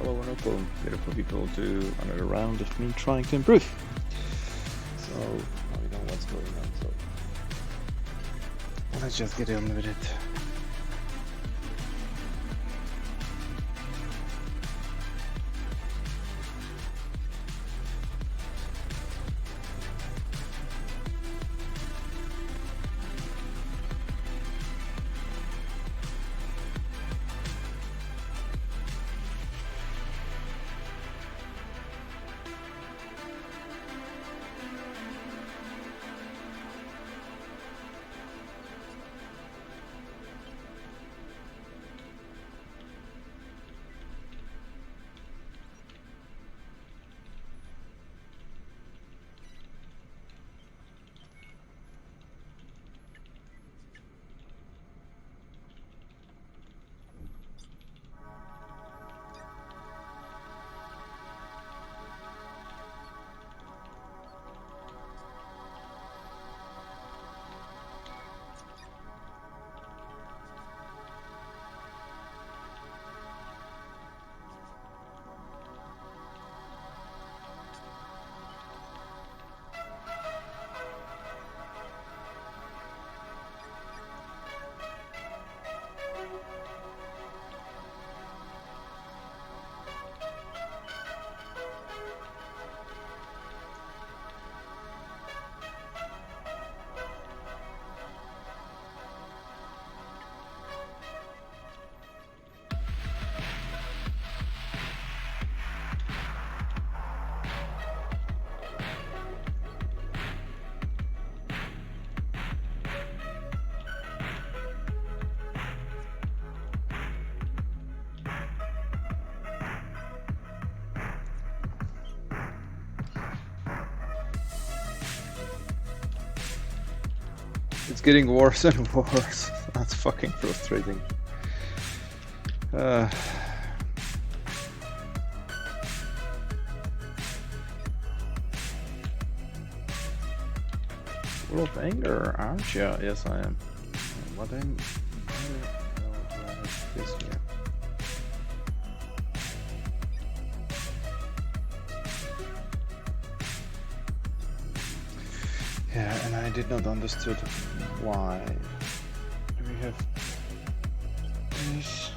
Hello and welcome, beautiful people, to another round of me trying to improve. So, now we know what's going on, so let's just get on with it. It's getting worse and worse. That's fucking frustrating. Full of anger, aren't you? Yes, I am. What am? Where the hell do I have this here? Yeah, and I did not understood why. Do we have this?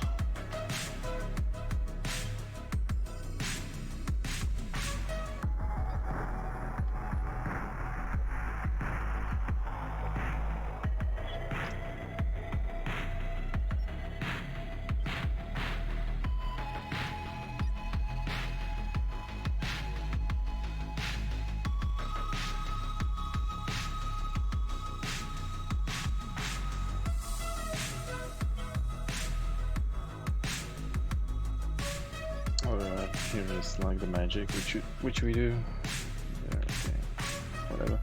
Here is like the magic which we do. Yeah, okay. Whatever.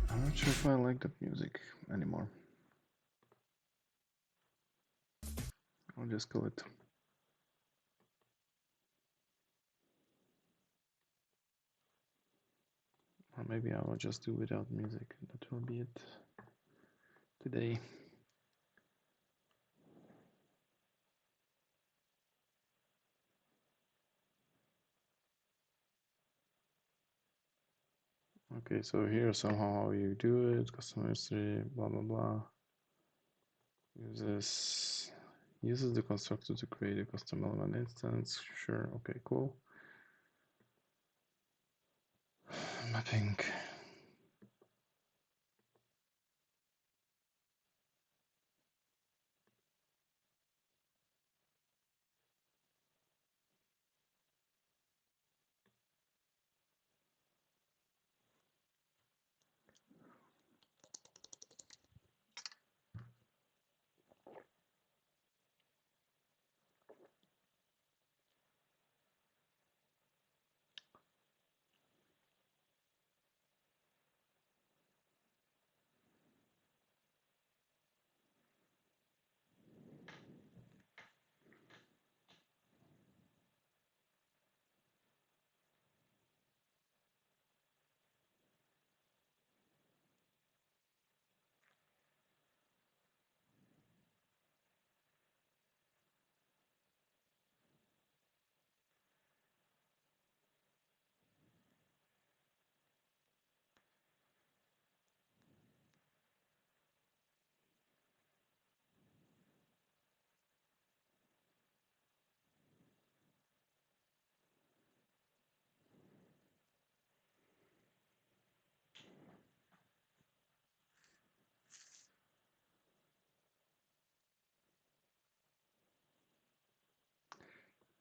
I'm not sure if I like that music anymore. I'll just call it. Or maybe I will just do without music. That will be it today. Okay, so here somehow you do it, custom history, blah blah blah. Uses the constructor to create a custom element instance. Sure, okay, cool. Mapping.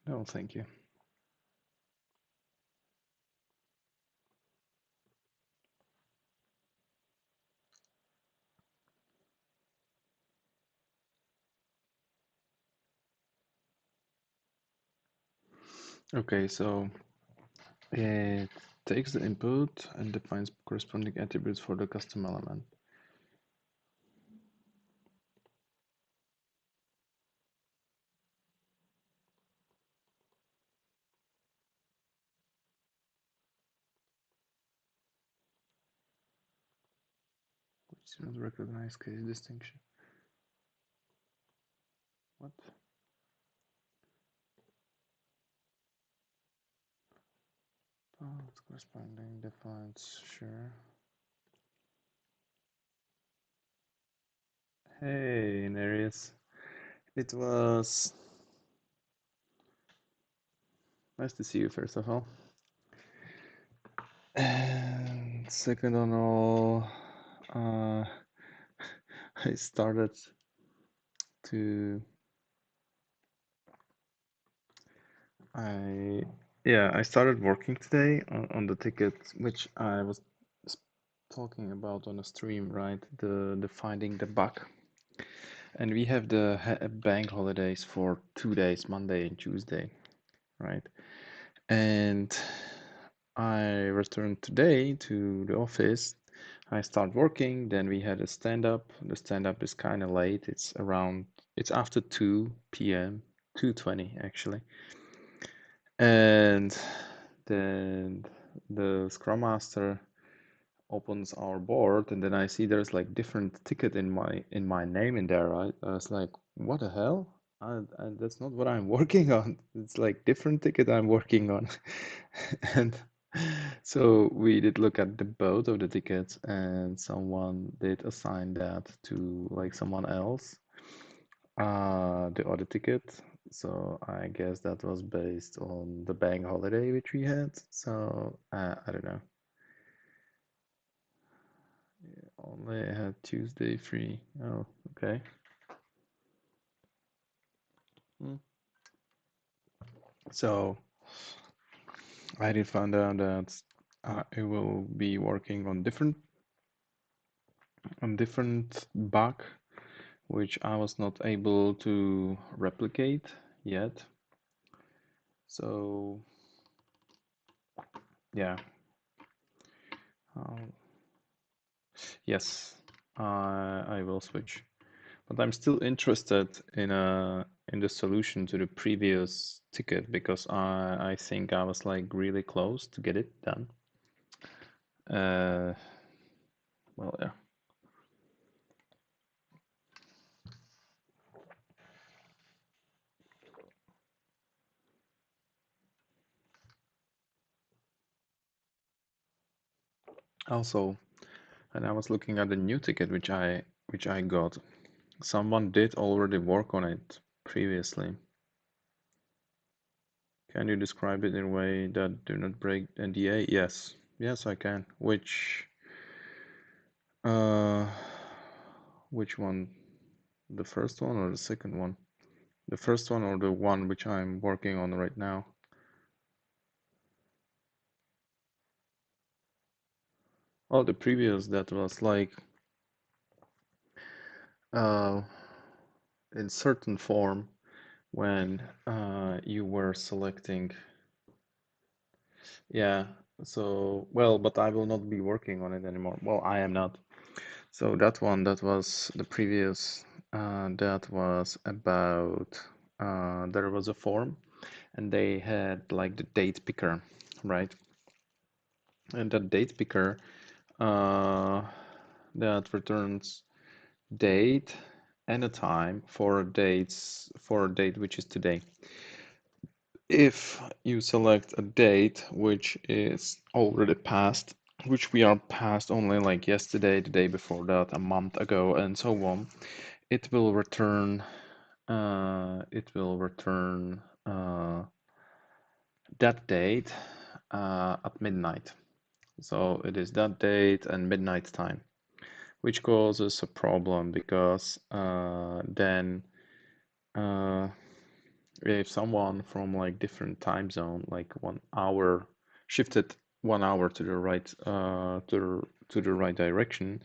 No, thank you. Okay, so it takes the input and defines corresponding attributes for the custom element. Which do not recognize case distinction. What? Path corresponding defines, sure. Hey, Nereus. It was nice to see you, first of all. And second on all, uh, I started to I yeah, I started working today on the ticket which I was talking about on a stream, right? The finding the bug. And we have the bank holidays for 2 days, Monday and Tuesday, right? And I returned today to the office. I start working, then we had a stand-up. The stand-up is kind of late. It's after 2 p.m., 2:20 actually. And then the Scrum Master opens our board, and then I see there's like different ticket in my name in there, right? I was like, what the hell? That's not what I'm working on. It's like different ticket I'm working on. And so we did look at the both of the tickets, and someone did assign that to like someone else, the other ticket. So I guess that was based on the bank holiday which we had. So I don't know. Only had Tuesday free. Oh, okay. Hmm. So I did find out that it will be working on different bug, which I was not able to replicate yet. So yeah, um, yes, I will switch. But I'm still interested in the solution to the previous ticket because I think I was like really close to get it done. Uh, well, yeah. Also, and I was looking at the new ticket which I got. Someone did already work on it previously. Can you describe it in a way that do not break NDA? Yes. Yes, I can. Uh, which one? The first one or the second one? The first one or the one which I'm working on right now? Oh, the previous that was like uh, in certain form when you were selecting. Yeah, so well, but I will not be working on it anymore. Well, I am not. So that one, that was the previous, that was about, there was a form and they had like the date picker, right? And that date picker uh, that returns date and a time for a date which is today. If you select a date which is already past, which we are past only like yesterday, the day before that, a month ago, and so on, it will return that date at midnight. So it is that date and midnight time, which causes a problem because then uh, if someone from like different time zone, like 1 hour, shifted 1 hour to the right, to the right direction,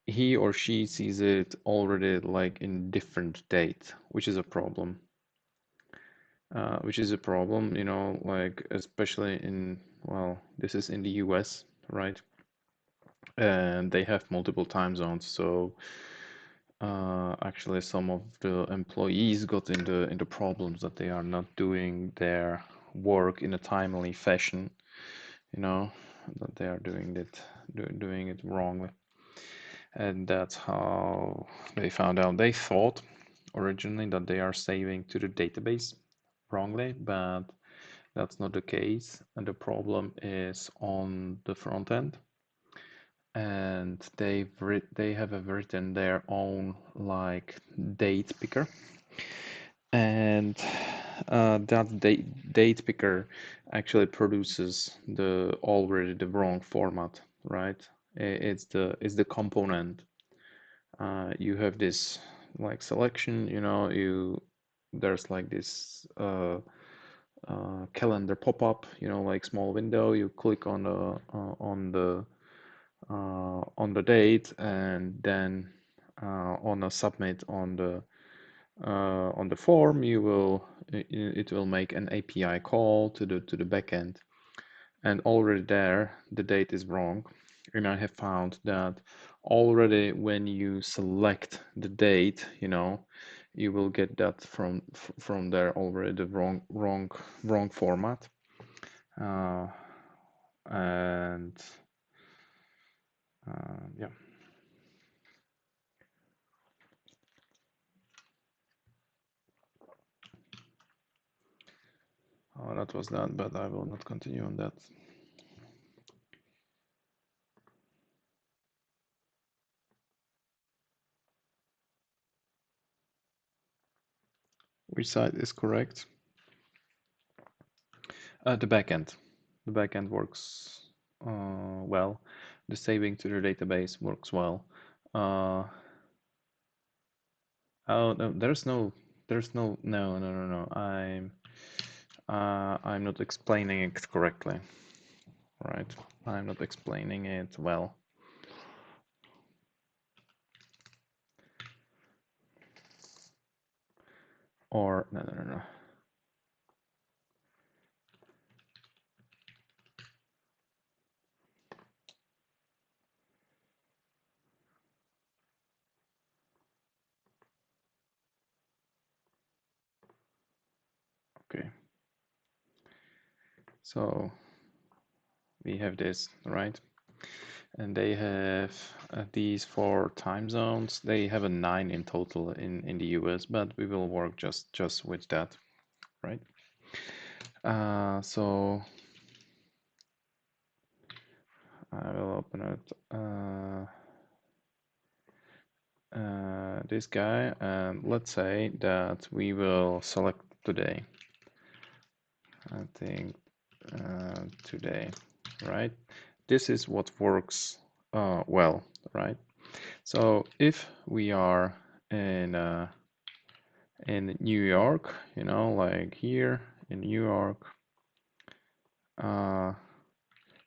he or she sees it already like in different date, which is a problem. Which is a problem, like especially in, well, this is in the US, right? And they have multiple time zones, so actually some of the employees got into problems that they are not doing their work in a timely fashion, you know, that they are doing it wrongly. And that's how they found out. They thought originally that they are saving to the database wrongly, but that's not the case. And the problem is on the front end. And they have written their own like date picker, and that date picker actually produces the wrong format, right? It's the component. You have this like selection, there's like this calendar pop-up, like small window. You click on the date, and then on a submit on the form, it will make an API call to the backend, and already there the date is wrong. And I have found that already when you select the date, you will get that from there already the wrong format. uh, and yeah. Oh, that was that, but I will not continue on that. Which side is correct? The backend. The backend works well. The saving to the database works well. Uh, oh no, no. I'm not explaining it correctly, right? I'm not explaining it well. Or no. Okay. So we have this, right? And they have these 4 time zones. They have a 9 in total in the US, but we will work just with that, right? So I will open it. This guy, and let's say that we will select today. I think today, right? This is what works well, right? So if we are in New York, like here in New York,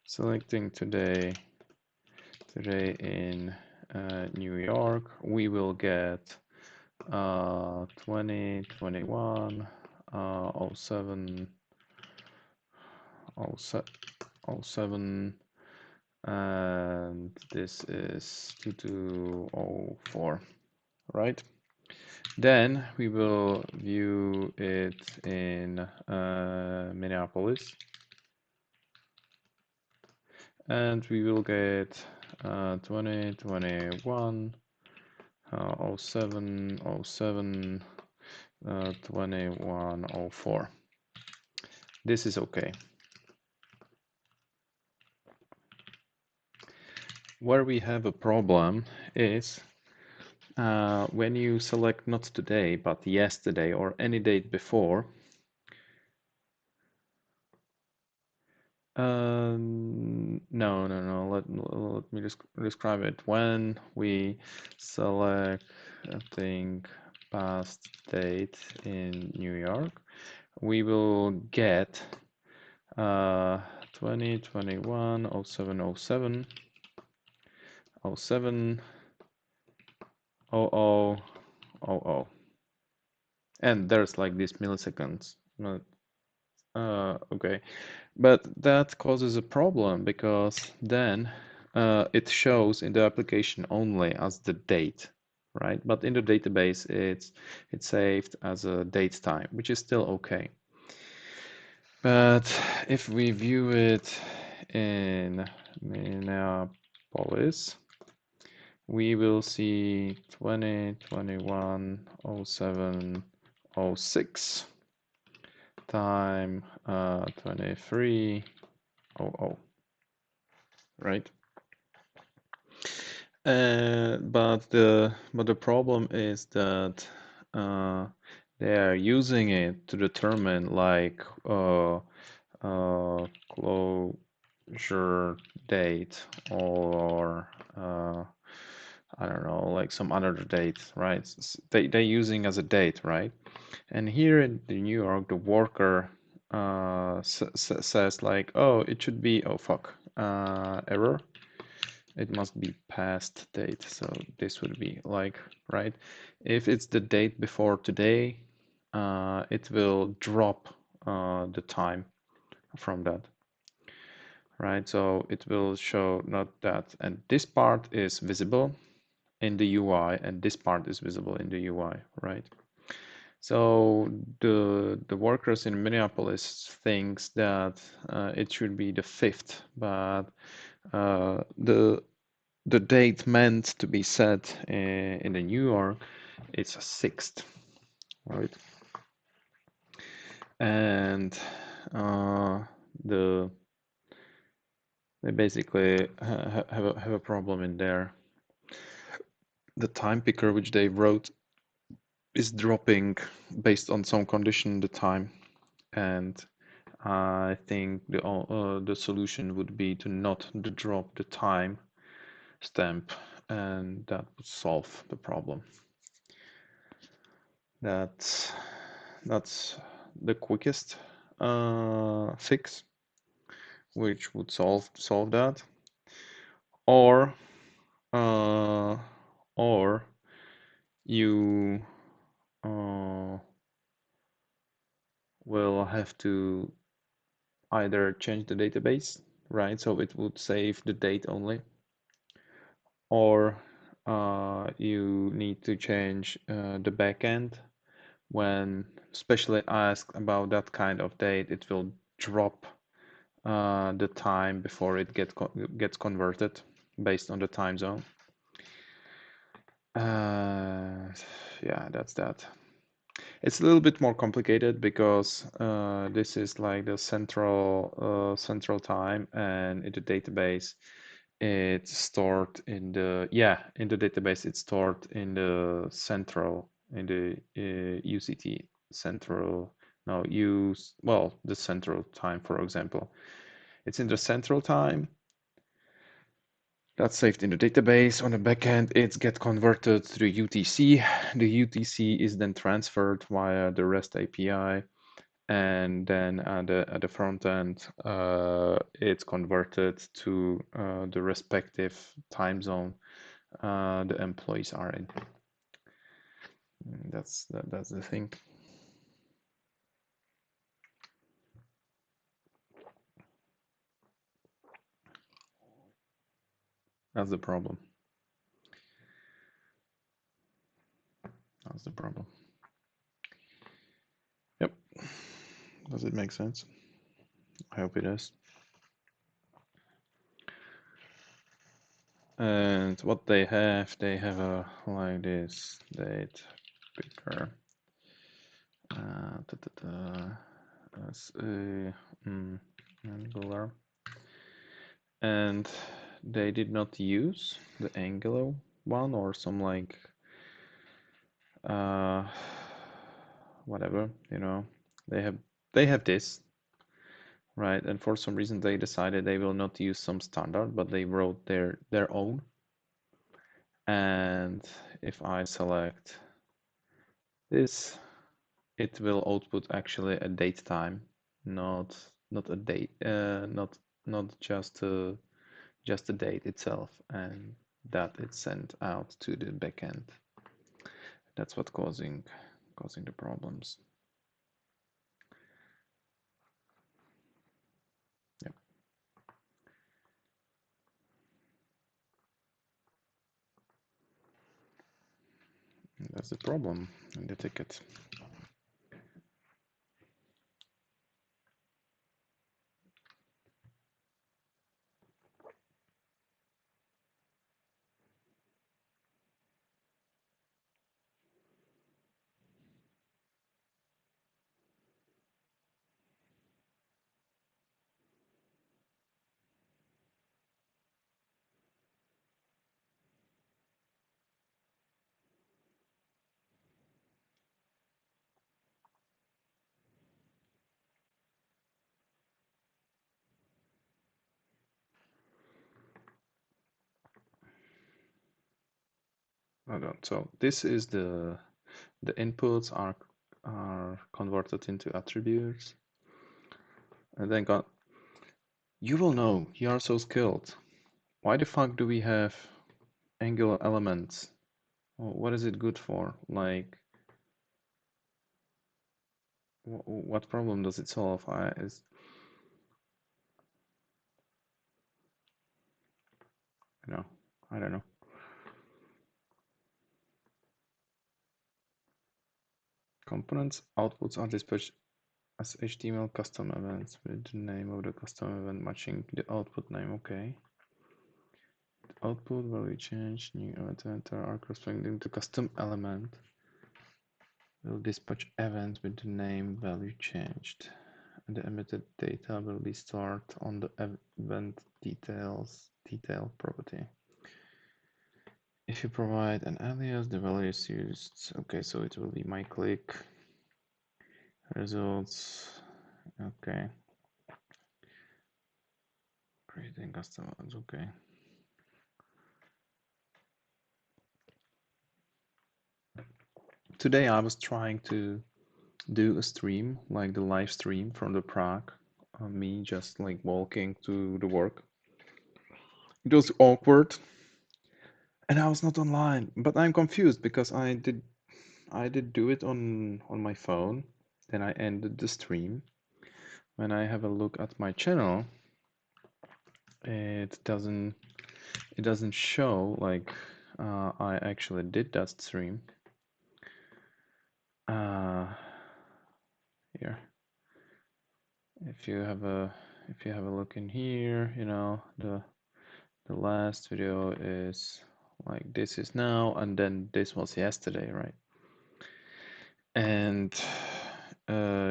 selecting today in New York, we will get 2021 07 07, and this is 2204, right? Then we will view it in Minneapolis, and we will get 2021 07 07 2104. This is okay. Where we have a problem is when you select not today, but yesterday or any date before. No. Let me describe it. When we select, I think, past date in New York, we will get 2021 07 07 07 00 00. And there's like these milliseconds. Okay, but that causes a problem because then it shows in the application only as the date, right? But in the database, it's saved as a date time, which is still okay. But if we view it in Minneapolis, we will see 2021 07 06 time 2300, right? But the problem is that they are using it to determine like closure date or I don't know, like some other date, right? They're using as a date, right? And here in the New York, the worker says like, oh, it should be, oh fuck, error. It must be past date. So this would be like, right? If it's the date before today, it will drop the time from that, right? So it will show not that. And this part is visible in the UI, and this part is visible in the UI, right? So the workers in Minneapolis thinks that it should be the 5th, but the date meant to be set in the New York, it's a 6th, right? And the they basically have a problem in there. The time picker which they wrote is dropping based on some condition the time, and I think the solution would be to not drop the time stamp, and that would solve the problem. That's the quickest fix, which would solve that, or uh, or you will have to either change the database, right? So it would save the date only, or you need to change the backend. When especially asked about that kind of date, it will drop the time before it gets converted based on the time zone. Yeah, that's that. It's a little bit more complicated because this is like the central time, and in the database it's stored in the database it's stored in the central, in the UCT central. No, use well the central time, for example. It's in the central time. That's saved in the database. On the backend, it's get converted to the UTC. The UTC is then transferred via the REST API, and then at the front end, it's converted to the respective time zone the employees are in. That's the thing. That's the problem. That's the problem. Yep. Does it make sense? I hope it does. And what they have a like this date picker. As a Angular, and they did not use the Angular one or some like whatever, you know. They have this, right? And for some reason they decided they will not use some standard, but they wrote their own. And if I select This it will output actually a date time, not a date, not just the date itself, and that it's sent out to the backend. That's what causing the problems. Yep, that's the problem in the ticket. Hold on. So this is the inputs are converted into attributes, and then got you will know you are so skilled. Why the fuck do we have Angular elements? What is it good for? Like, what problem does it solve? You know, I don't know. Components outputs are dispatched as HTML custom events with the name of the custom event matching the output name. Okay. Output value change, new event enter are corresponding to custom element. Will dispatch events with the name value changed. And the emitted data will be stored on the event detail property. If you provide an alias, the value is used. Okay, so it will be my click results. Okay. Creating custom ones. Okay. Today I was trying to do a stream, like the live stream from the Prague. Me just like walking to the work. It was awkward, and I was not online. But I'm confused because I did do it on my phone. Then I ended the stream. When I have a look at my channel, it doesn't show like I actually did that stream. Here, if you have a look in here, you know the last video is like this is now, and then this was yesterday, right? And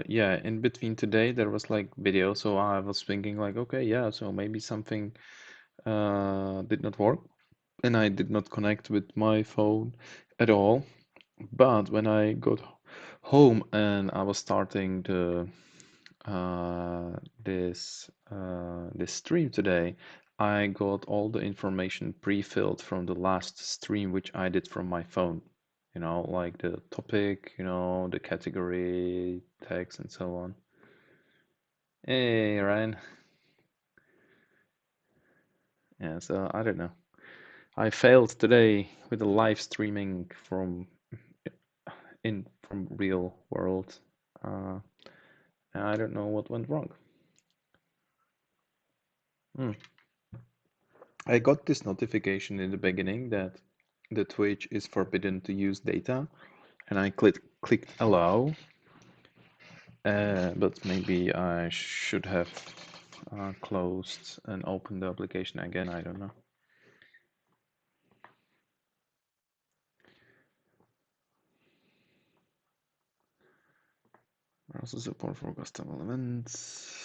yeah, in between today there was like video, so I was thinking like, okay, yeah, so maybe something did not work, and I did not connect with my phone at all. But when I got home and I was starting this stream today, I got all the information pre-filled from the last stream which I did from my phone. You know, like the topic, you know, the category, text, and so on. Hey, Ryan. Yeah, so I don't know. I failed today with the live streaming from real world. Uh, and I don't know what went wrong. Hmm. I got this notification in the beginning that the Twitch is forbidden to use data, and I clicked allow, but maybe I should have closed and opened the application again. I don't know. Browser support for custom elements.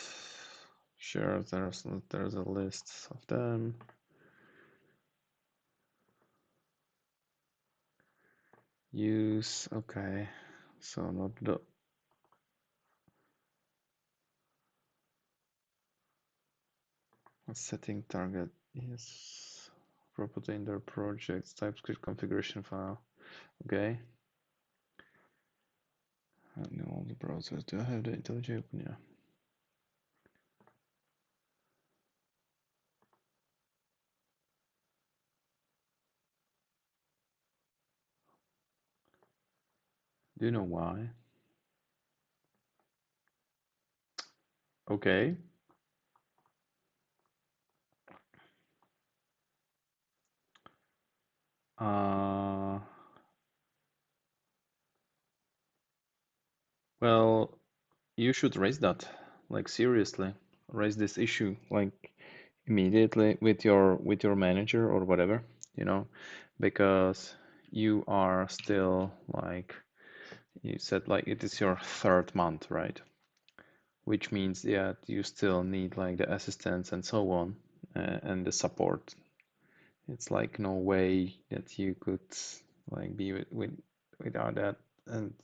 Sure, there's a list of them. Use, okay, so not the setting target, yes, property in their projects, TypeScript configuration file, okay. I know all the browsers. Do I have the IntelliJ open? Yeah. Do you know why? Okay. Uh, well, you should raise that. Like seriously, raise this issue like immediately with your manager or whatever, you know, because you are still like you said like it is your third month, right? Which means yeah, you still need like the assistance and so on, and the support. It's like no way that you could like be without that. And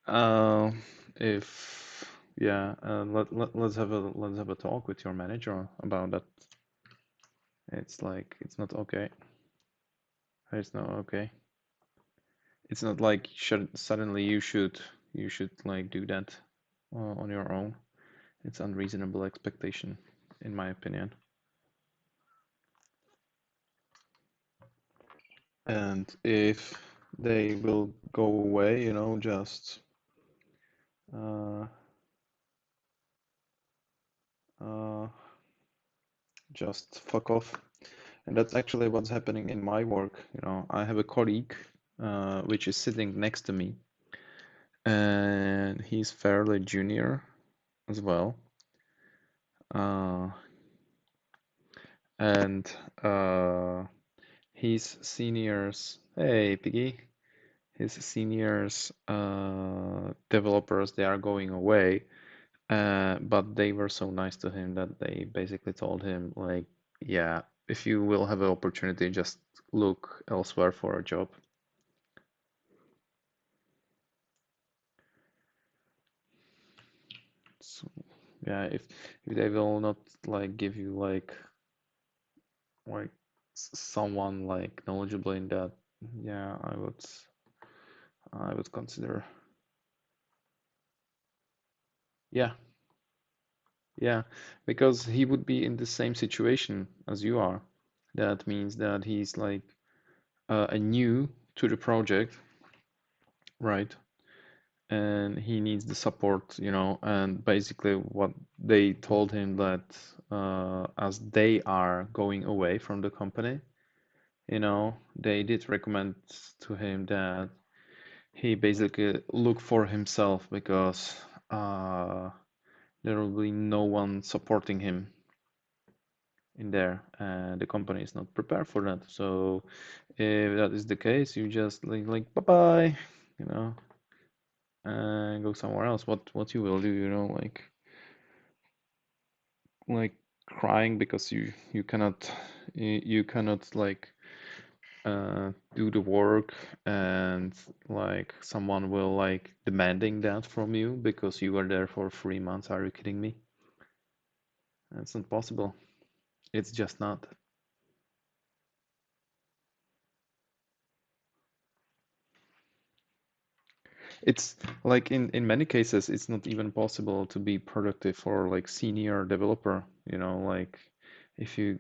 uh, if yeah, let's have a talk with your manager about that. It's like it's not okay. It's not okay. It's not like should suddenly you should like do that on your own. It's unreasonable expectation, in my opinion. And if they will go away, you know, uh, uh, just fuck off. And that's actually what's happening in my work. You know, I have a colleague which is sitting next to me, and he's fairly junior as well. Uh, and his seniors, hey Piggy, his seniors developers, they are going away. But they were so nice to him that they basically told him like, yeah, if you will have an opportunity, just look elsewhere for a job. So yeah, if they will not like give you like someone like knowledgeable in that, yeah, I would consider. Yeah, yeah, because he would be in the same situation as you are. That means that he's like a new to the project, right? And he needs the support, you know. And basically, what they told him that as they are going away from the company, you know, they did recommend to him that he basically look for himself because there will be no one supporting him in there, and the company is not prepared for that. So if that is the case, you just like bye bye, you know, and go somewhere else. What you will do, you know, like crying because you cannot you cannot like do the work, and like someone will like demanding that from you because you were there for 3 months. Are you kidding me? That's not possible. It's just not. It's like in many cases, it's not even possible to be productive for like senior developer, you know, like if you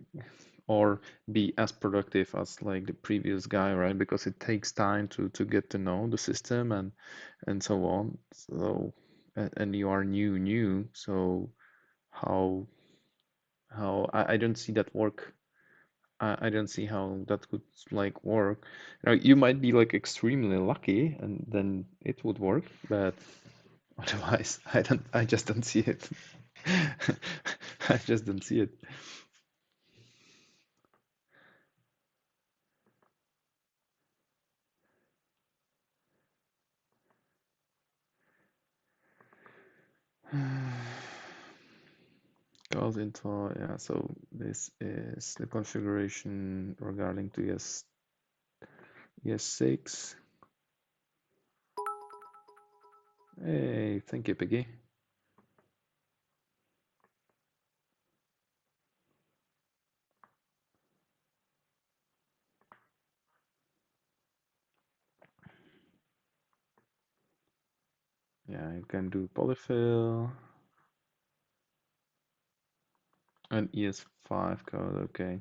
or be as productive as like the previous guy, right? Because it takes time to get to know the system and so on. So and you are new, so how I don't see that work. I don't see how that could like work. Now, you might be like extremely lucky and then it would work, but otherwise I just don't see it. I just don't see it. Goes into yeah, so this is the configuration regarding to ES6. Hey, thank you, Piggy. Yeah, you can do polyfill and ES5 code. Okay.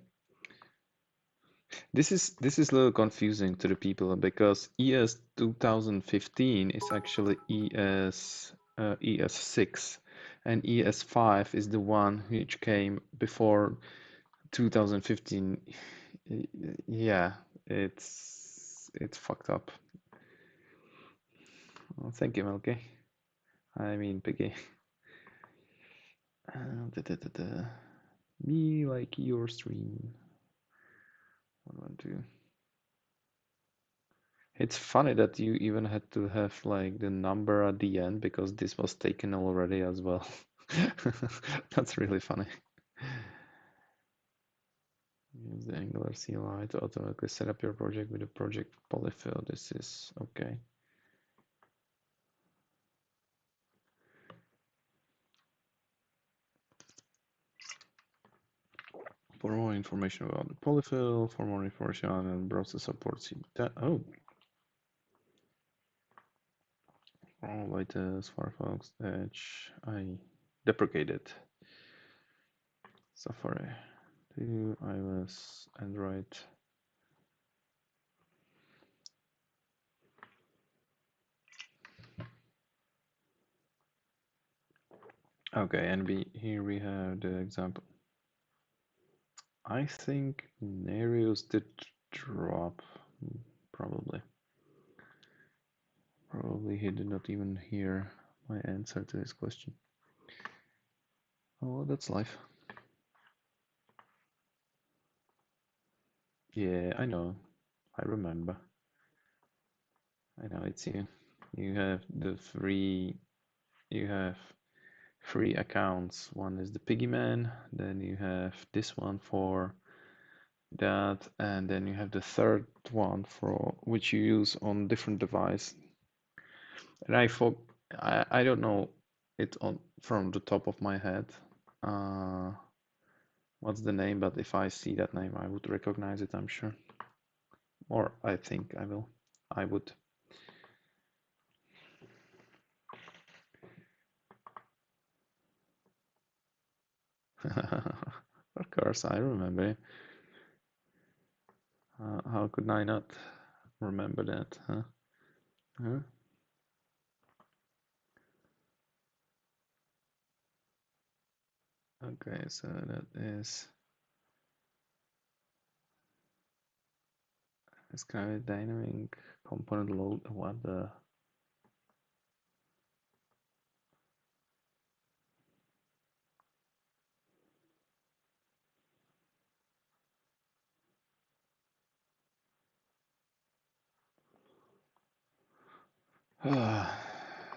This is a little confusing to the people because ES 2015 is actually ES6 and ES5 is the one which came before 2015. Yeah, it's fucked up. Oh, thank you, Melky. I mean, Piggy. Da, da, da, da. Me like your stream. 112. It's funny that you even had to have like the number at the end because this was taken already as well. That's really funny. Use the Angular CLI to automatically set up your project with a project polyfill. This is okay. For more information about the polyfill, for more information and browser support, see that. Oh, all latest Firefox, Edge. I deprecated Safari to iOS, Android. Okay, and here we have the example. I think Nereus did drop, probably. Probably he did not even hear my answer to his question. Oh, that's life. Yeah, I know. I remember. I know it's you. You have you have three accounts. One is the Piggyman, then you have this one for that, and then you have the third one for which you use on different device. And I don't know it on from the top of my head. Uh, what's the name? But if I see that name, I would recognize it, I'm sure. Or I think I will. I would. Of course, I remember. How could I not remember that, huh? Huh? Okay, so that is it's kind of dynamic component load. What the?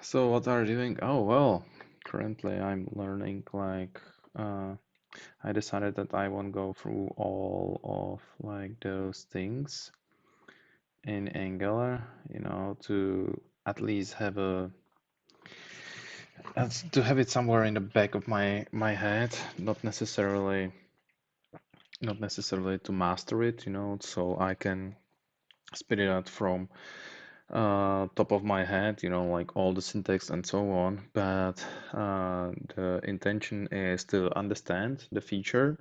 So what are you doing? Oh well, currently I'm learning like I decided that I won't go through all of like those things in Angular, to at least have to have it somewhere in the back of my head, not necessarily to master it, so I can spit it out from top of my head, like all the syntax and so on. But the intention is to understand the feature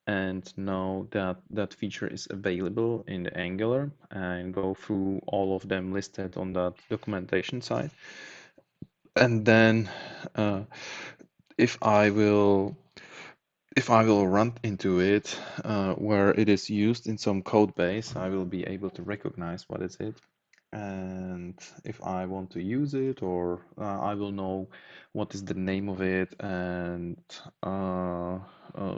and know that that feature is available in the Angular and go through all of them listed on that documentation side. And then uh, if I will if I will run into it where it is used in some code base, I will be able to recognize what is it. And if I want to use it, or I will know what is the name of it and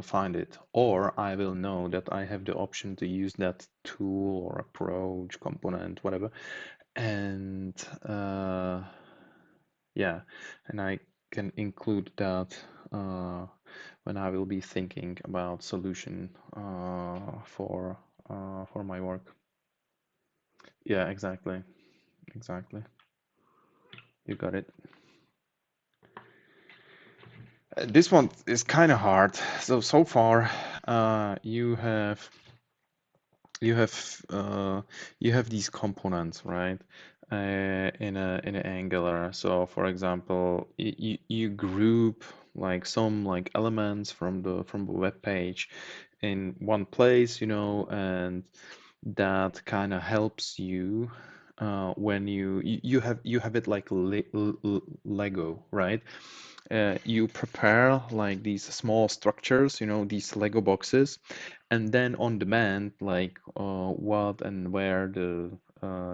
find it. Or I will know that I have the option to use that tool or approach, component, whatever. And yeah, and I can include that when I will be thinking about solution for my work. Yeah, exactly, exactly. You got it. This one is kind of hard. So far, you have you have you have these components, right? in a Angular. So for example, you group like some like elements from the web page in one place, you know, and that kind of helps you when you have it like Lego, right? You prepare like these small structures, you know, these Lego boxes, and then on demand, like what and where the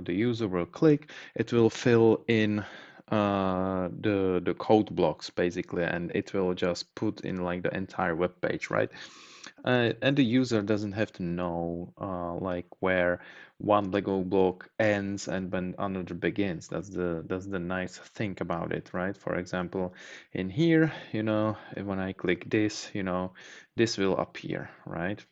user will click, it will fill in the code blocks basically, and it will just put in like the entire web page, right? And the user doesn't have to know like where one Lego block ends and when another begins. That's the nice thing about it, right? For example, in here, you know, when I click this, you know, this will appear, right?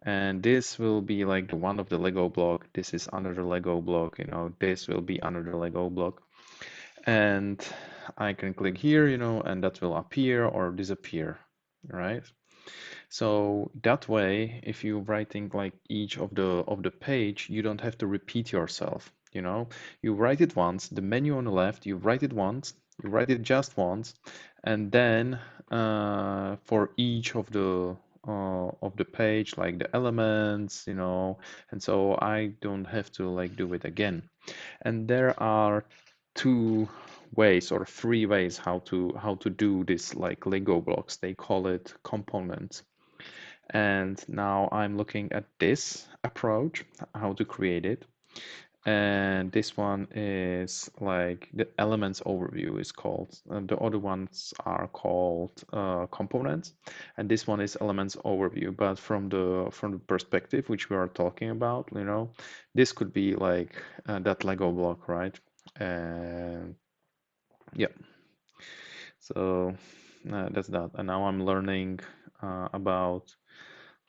And this will be like the one of the Lego block. This is another Lego block, you know, this will be another Lego block. And I can click here, you know, and that will appear or disappear, right? So that way, if you're writing like each of the page, you don't have to repeat yourself, you know. You write it once, the menu on the left, you write it once, you write it just once, and then for each of the page, like the elements, you know, and so I don't have to like do it again. And there are two ways or three ways how to do this like Lego blocks. They call it components. And now I'm looking at this approach, how to create it. And this one is like the elements overview is called. The other ones are called components, and this one is elements overview. But from the perspective which we are talking about, you know, this could be like that Lego block, right? And yeah, so that's that. And now I'm learning about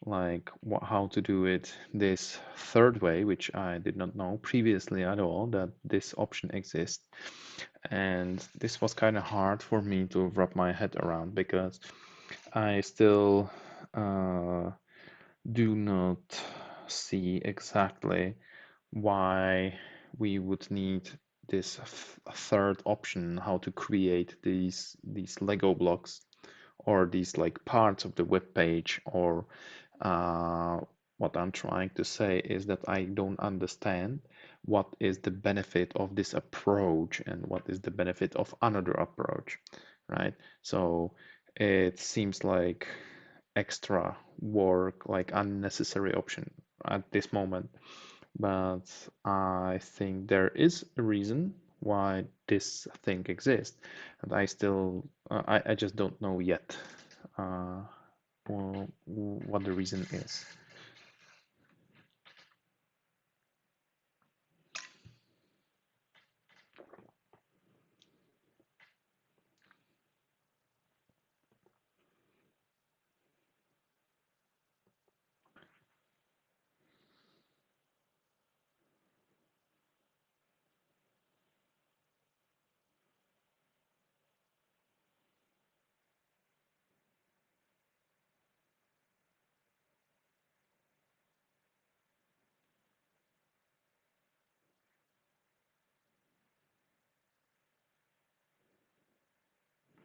like how to do it this third way, which I did not know previously at all that this option exists. And this was kind of hard for me to wrap my head around because I still do not see exactly why we would need this third option, how to create these Lego blocks or these like parts of the web page, or what I'm trying to say is that I don't understand what is the benefit of this approach and what is the benefit of another approach, right? So it seems like extra work, like unnecessary option at this moment. But I think there is a reason why this thing exists, and I still, I just don't know yet uh, what the reason is.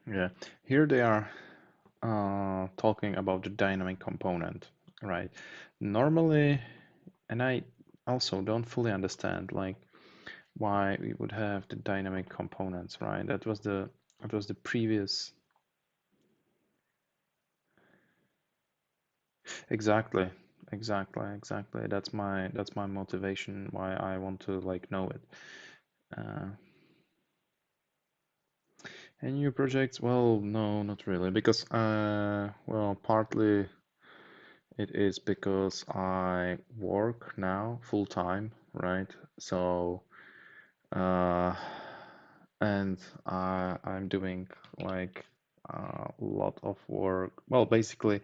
Yeah, here they are talking about the dynamic component, right? Normally, and I also don't fully understand like why we would have the dynamic components, right? That was the previous. Exactly, exactly. That's my motivation why I want to like know it. Uh, and new projects? Well, no, not really, because well, partly it is because I work now full time, right? So, uh, and I'm doing like a lot of work. Well, basically,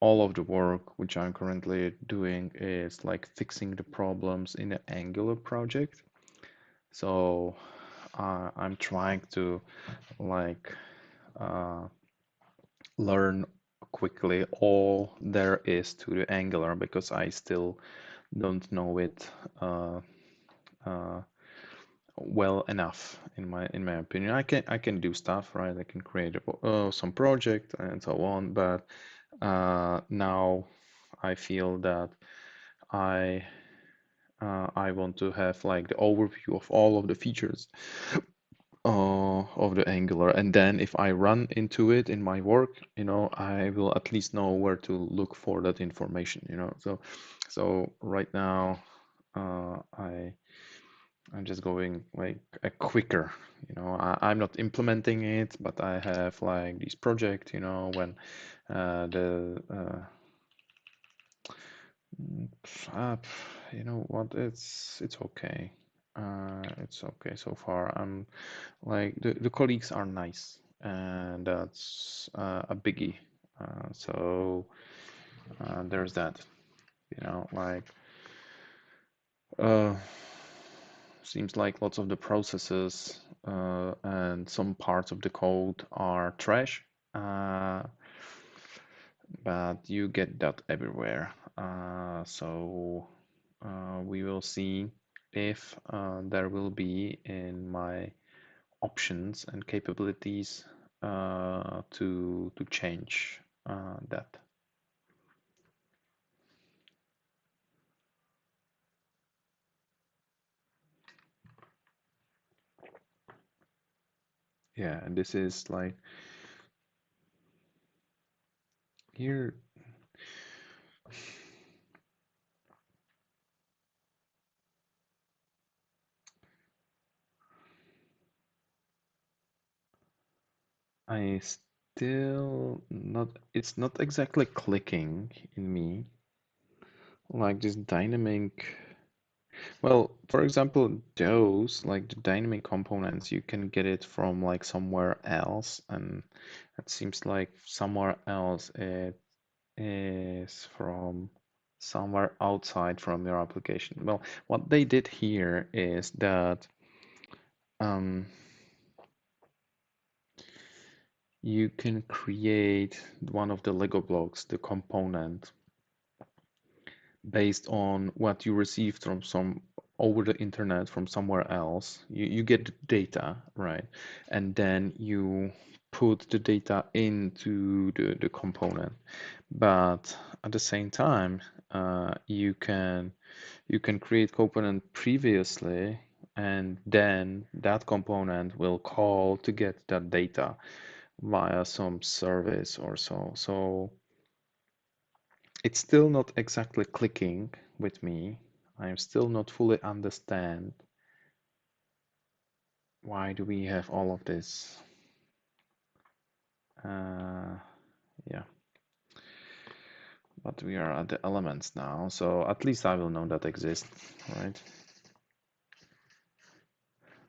all of the work which I'm currently doing is like fixing the problems in the Angular project. So I'm trying to like uh, learn quickly all there is to the Angular because I still don't know it uh, uh, well enough in my opinion. I can do stuff, right? I can create some project and so on, but now I feel that I I want to have like the overview of all of the features of the Angular, and then if I run into it in my work, I will at least know where to look for that information. So right now, I'm just going like a quicker, I'm not implementing it, but I have like this project, when the uh, you know what, it's okay. It's okay so far. I'm like the colleagues are nice, and that's a biggie. So there's that, like uh, seems like lots of the processes and some parts of the code are trash, uh, but you get that everywhere. So we will see if there will be in my options and capabilities to change that. Yeah, and this is like here. I still not, it's not exactly clicking in me, like this dynamic. Well, for example, those like the dynamic components, you can get it from like somewhere else, and it seems like somewhere else it is from somewhere outside from your application. Well, what they did here is that um, you can create one of the Lego blocks, the component, based on what you received from some over the internet from somewhere else. You get the data, right? And then you put the data into the component. But at the same time, you can create component previously, and then that component will call to get that data via some service or so. So it's still not exactly clicking with me. I'm still not fully understand why do we have all of this. Uh, yeah, but we are at the elements now, so at least I will know that exists, right?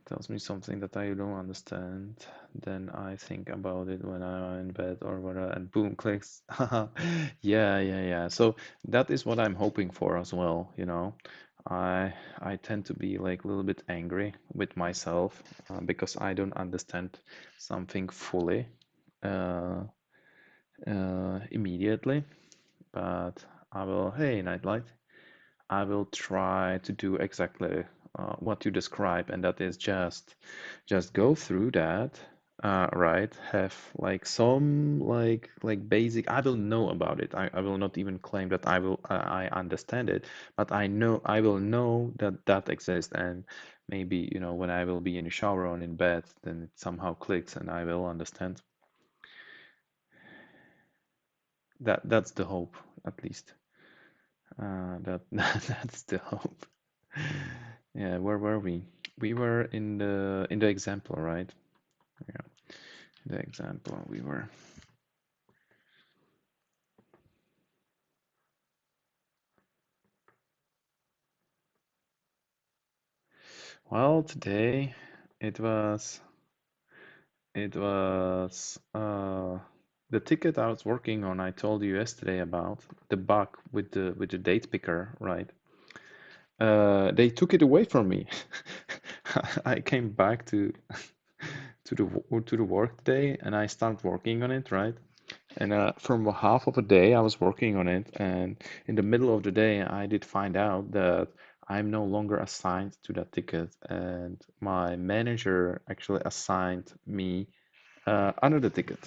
Tells me something that I don't understand, then I think about it when I'm in bed or when and boom, clicks. Yeah, yeah, yeah. So that is what I'm hoping for as well. I tend to be like a little bit angry with myself because I don't understand something fully uh, immediately. But I will, hey, Nightlight, I will try to do exactly what you describe, and that is just go through that, right? Have like some like basic. I will know about it. I will not even claim that I understand it, but I will know that that exists, and maybe when I will be in the shower or in bed, then it somehow clicks, and I will understand. That's the hope, at least. That that's the hope. Yeah, where were we? We were in the example, right? Yeah, the example we were. Well, today it was it was the ticket I was working on. I told you yesterday about the bug with the date picker, right? They took it away from me. I came back to the work day and I started working on it, right? And from half of a day, I was working on it, and in the middle of the day, I did find out that I'm no longer assigned to that ticket, and my manager actually assigned me another ticket.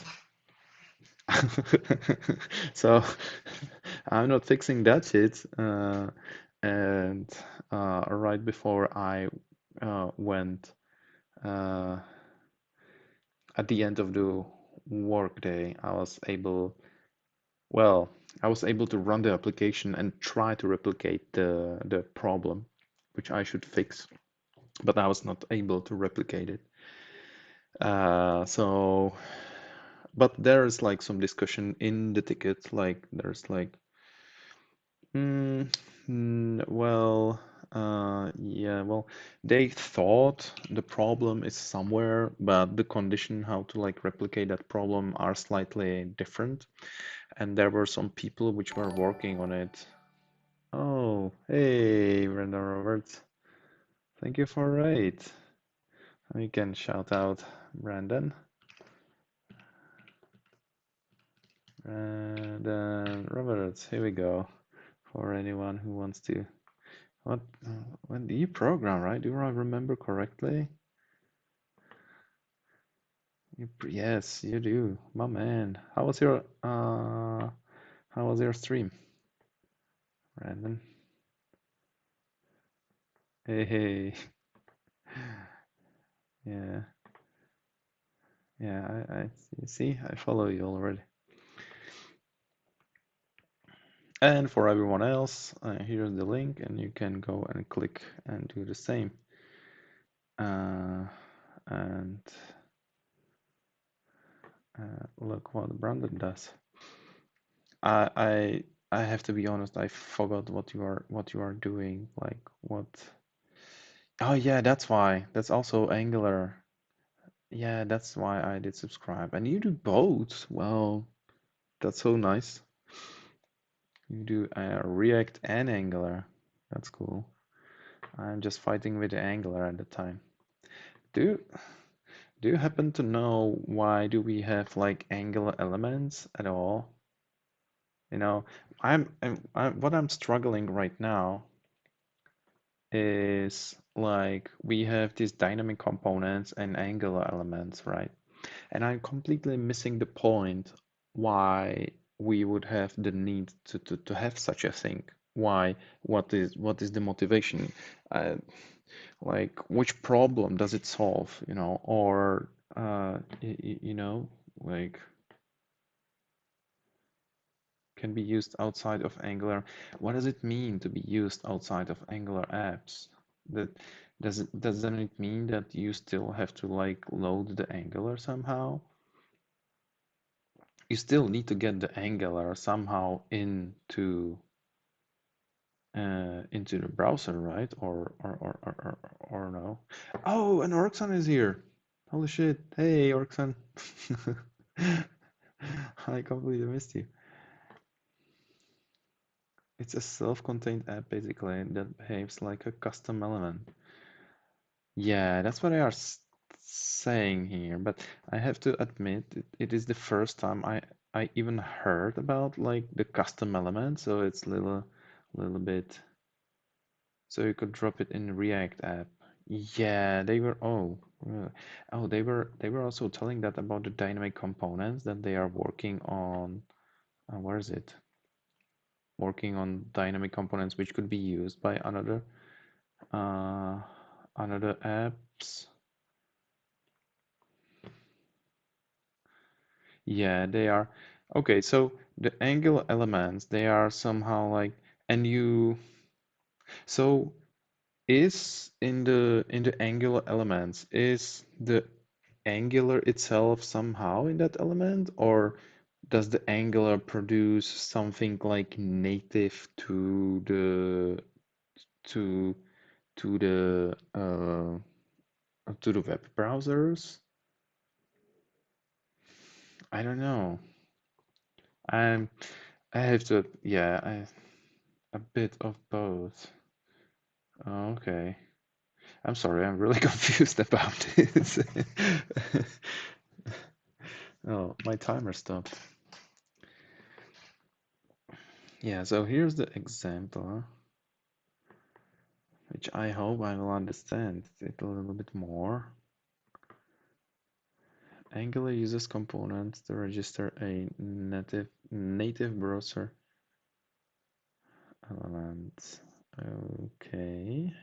So I'm not fixing that shit. And right before I went uh, at the end of the workday, well, I was able to run the application and try to replicate the problem, which I should fix, but I was not able to replicate it. So, but there's like some discussion in the ticket, like there's like, mm, well, yeah, well, they thought the problem is somewhere, but the condition how to like replicate that problem are slightly different. And there were some people which were working on it. Oh, hey, Brenda Roberts. Thank you for raid. We can shout out Brandon. Brandon Roberts, here we go. For anyone who wants to. What? When do you program, right? Do I remember correctly? Yes, you do. My man. How was your stream, Brandon? Hey, hey. Yeah, yeah, you see, I follow you already. And for everyone else, here's the link, and you can go and click and do the same. And look what Brandon does. I I I have to be honest. I forgot what you are doing. Like what? Oh yeah, that's why. That's also Angular. Yeah, that's why I did subscribe. And you do both. Well, that's so nice. You do React and Angular. That's cool. I'm just fighting with the Angular at the time. Do do you happen to know why do we have like Angular elements at all? You know, what I'm struggling right now is like we have these dynamic components and Angular elements, right? And I'm completely missing the point why we would have the need to have such a thing. Why? What is the motivation? Uh, like which problem does it solve? Or like can be used outside of Angular. What does it mean to be used outside of Angular apps? That doesn't it mean that you still have to like load the Angular somehow? You still need to get the Angular somehow into the browser, right? Or no? Oh, and Orxan is here. Holy shit! Hey, Orxan. I completely missed you. It's a self-contained app basically that behaves like a custom element. Yeah, that's what they are saying here, but I have to admit it is the first time I even heard about like the custom element, so it's little bit so you could drop it in React app. Yeah, they were they were also telling that about the dynamic components that they are working on. Where is it? Working on dynamic components which could be used by uh, another apps. Yeah, they are. Okay, so the Angular elements, they are somehow like, and you, so is in the Angular elements, is the Angular itself somehow in that element, or does the Angular produce something like native to to the uh to the web browsers? I don't know. I'm I have to yeah, a bit of both. Oh, okay. I'm sorry, I'm really confused about this. Oh, my timer stopped. Yeah, so here's the example. which I hope I will understand it a little bit more. Angular uses components to register a native browser element. Okay.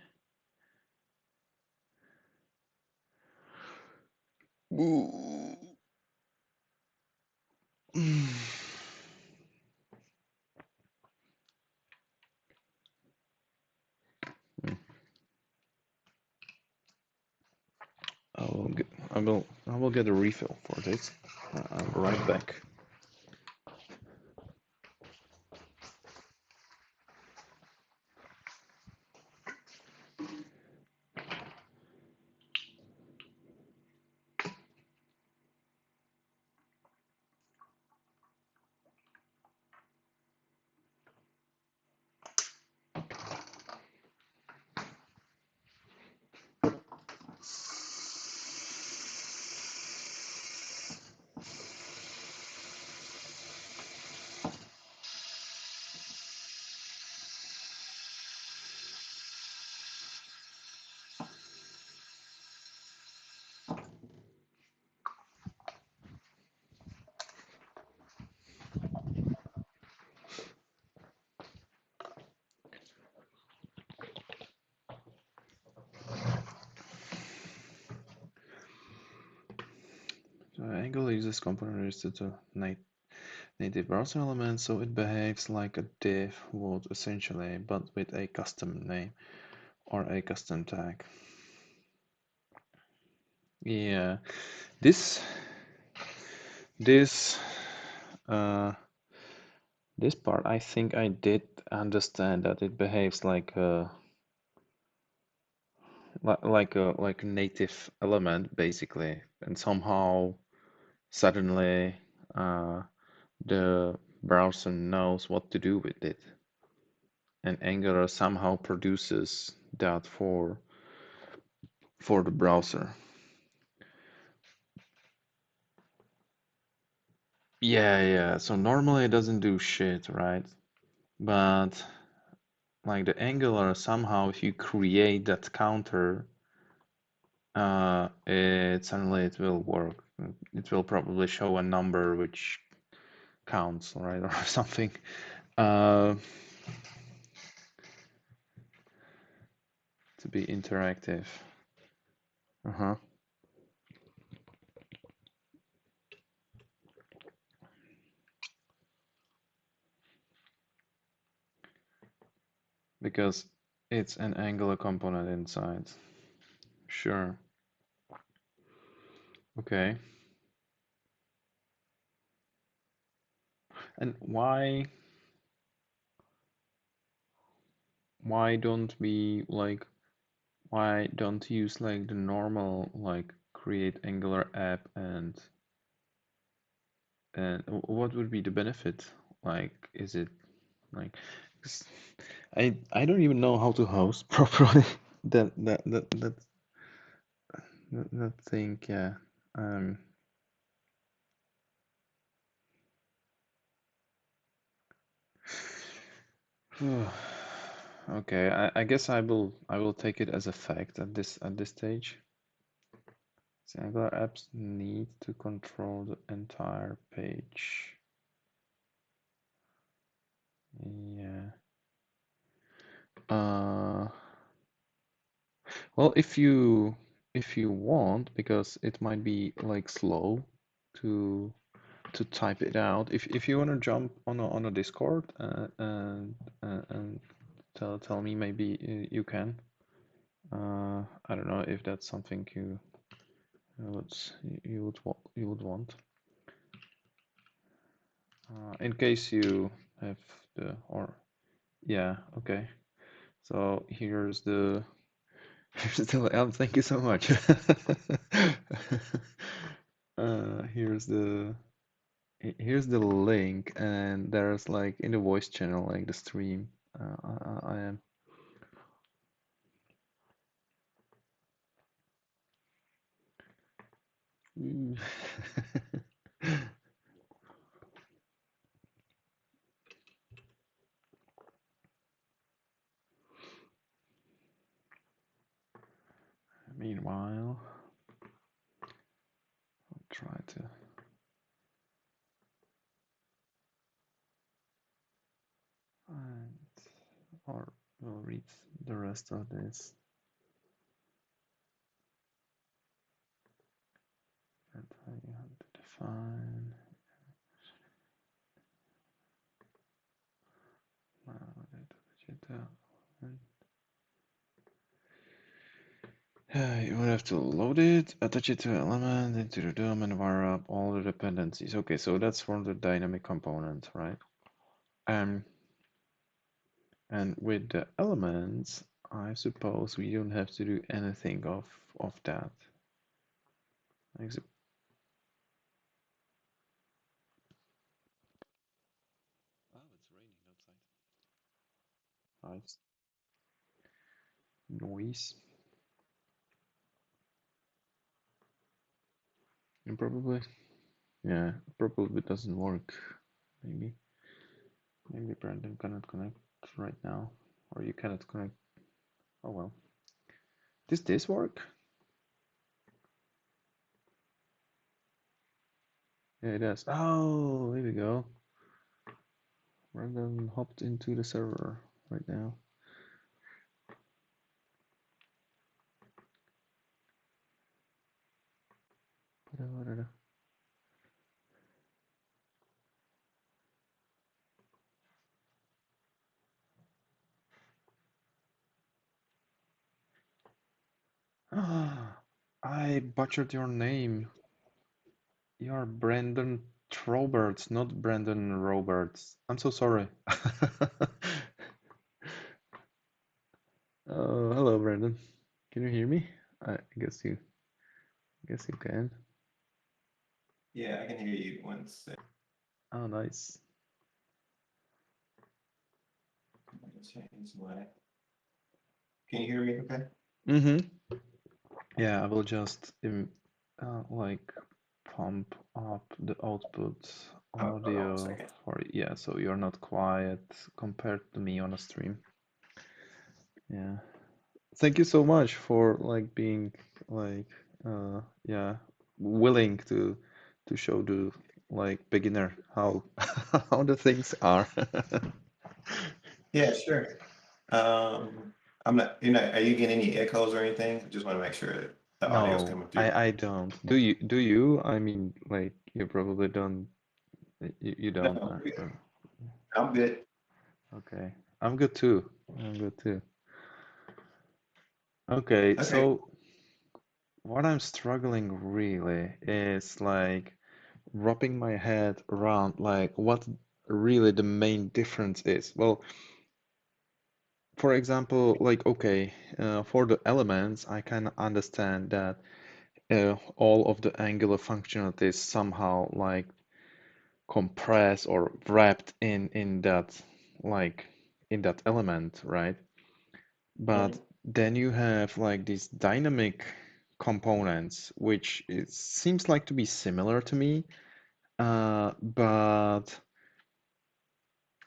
Ooh. I will get a refill for this. I'll be right back. So Angular uses component registered to native browser element, so it behaves like a div would essentially, but with a custom name or a custom tag. Yeah, this this this part I think I did understand that it behaves like a like a native element basically, and somehow suddenly the browser knows what to do with it, and Angular somehow produces that for the browser. Yeah. So normally it doesn't do shit, right? But like the Angular, somehow if you create that counter, it suddenly it will work. It will probably show a number which counts, right, or something. Uh, to be interactive. Uh-huh. Because it's an Angular component inside. Sure. Okay. And why don't we like why don't use like the normal like create Angular app and what would be the benefit? Like, is it like 'cause I don't even know how to host properly that thing, yeah. Um okay, I guess I will take it as a fact at this stage. So Angular apps need to control the entire page. Yeah. Uh, well, if you want, because it might be like slow to type it out. If you want to jump on a Discord and tell me, maybe you can. I don't know if that's something would you would want. In case you have the or yeah, okay. So here's the thank you so much. Here's the link, and there's like in the voice channel like the stream. I am. Meanwhile, I'll try to find, or we'll read the rest of this. And you have to define. You would have to load it, attach it to an element into the DOM and wire up all the dependencies. Okay, so that's for the dynamic component, right? And with the elements, I suppose we don't have to do anything of that. Oh, it's raining outside. Nice noise. And probably, yeah, probably doesn't work. Maybe Brandon cannot connect right now, or you cannot connect. Oh well. Does this work? Yeah, it does. Oh, here we go. Brandon hopped into the server right now. Ah, I butchered your name. You're Brandon Roberts, not Brandon Roberts. I'm so sorry. Hello, Brandon. Can you hear me? I guess you can. Yeah, I can hear you once. Oh, nice. Change my. Can you hear me? Okay. Mm-hmm. Yeah, I will just like pump up the output Oh, hold on one audio second. for, yeah, so you're not quiet compared to me on a stream. Yeah. Thank you so much for like being like yeah, willing to show the like beginner how how the things are. Yeah, sure. I'm not. You're not. Are you getting any echoes or anything? I just want to make sure that the audio's No, coming through. I don't. Do you? I mean, like you probably don't. You No, don't. I'm good. Okay. I'm good too. I'm good too. Okay, Okay. so what I'm struggling really is like wrapping my head around like what really the main difference is. Well, for example, like okay, for the elements, I can understand that all of the Angular functionalities somehow like compressed or wrapped in that like in that element, right? But Mhm. then you have like these dynamic components, which it seems like to be similar to me, but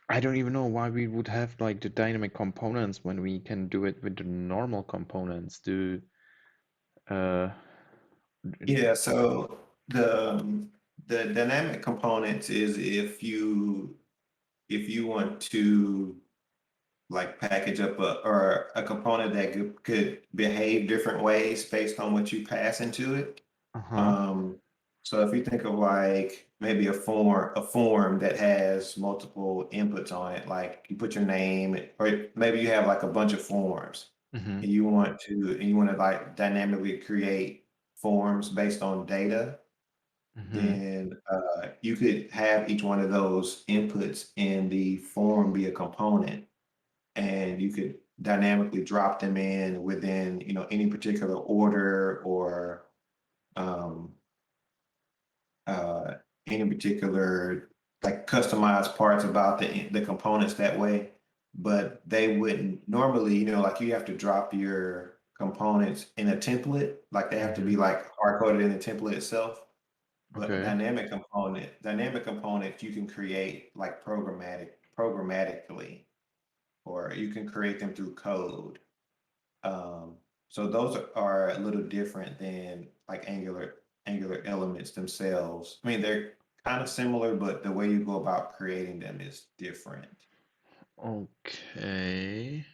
I don't even know why we would have like the dynamic components when we can do it with the normal components. Uh, Yeah. So the dynamic components is if you want to like package up a component that could behave different ways based on what you pass into it. uh-huh. Um, so if you think of like maybe a form that has multiple inputs on it, like you put your name, or maybe you have like a bunch of forms, Mm-hmm. and you want to like dynamically create forms based on data, Mm-hmm. then you could have each one of those inputs in the form be a component, and you could dynamically drop them in within any particular order or um, uh, any particular like customized parts about the components that way. But they wouldn't normally, like you have to drop your components in a template, like they have to Mm-hmm. be like hard coded in the template itself. But Okay. dynamic components you can create like programmatically, or you can create them through code. Um, So those are a little different than like Angular elements themselves. I mean, they're kind of similar, but the way you go about creating them is different. Okay.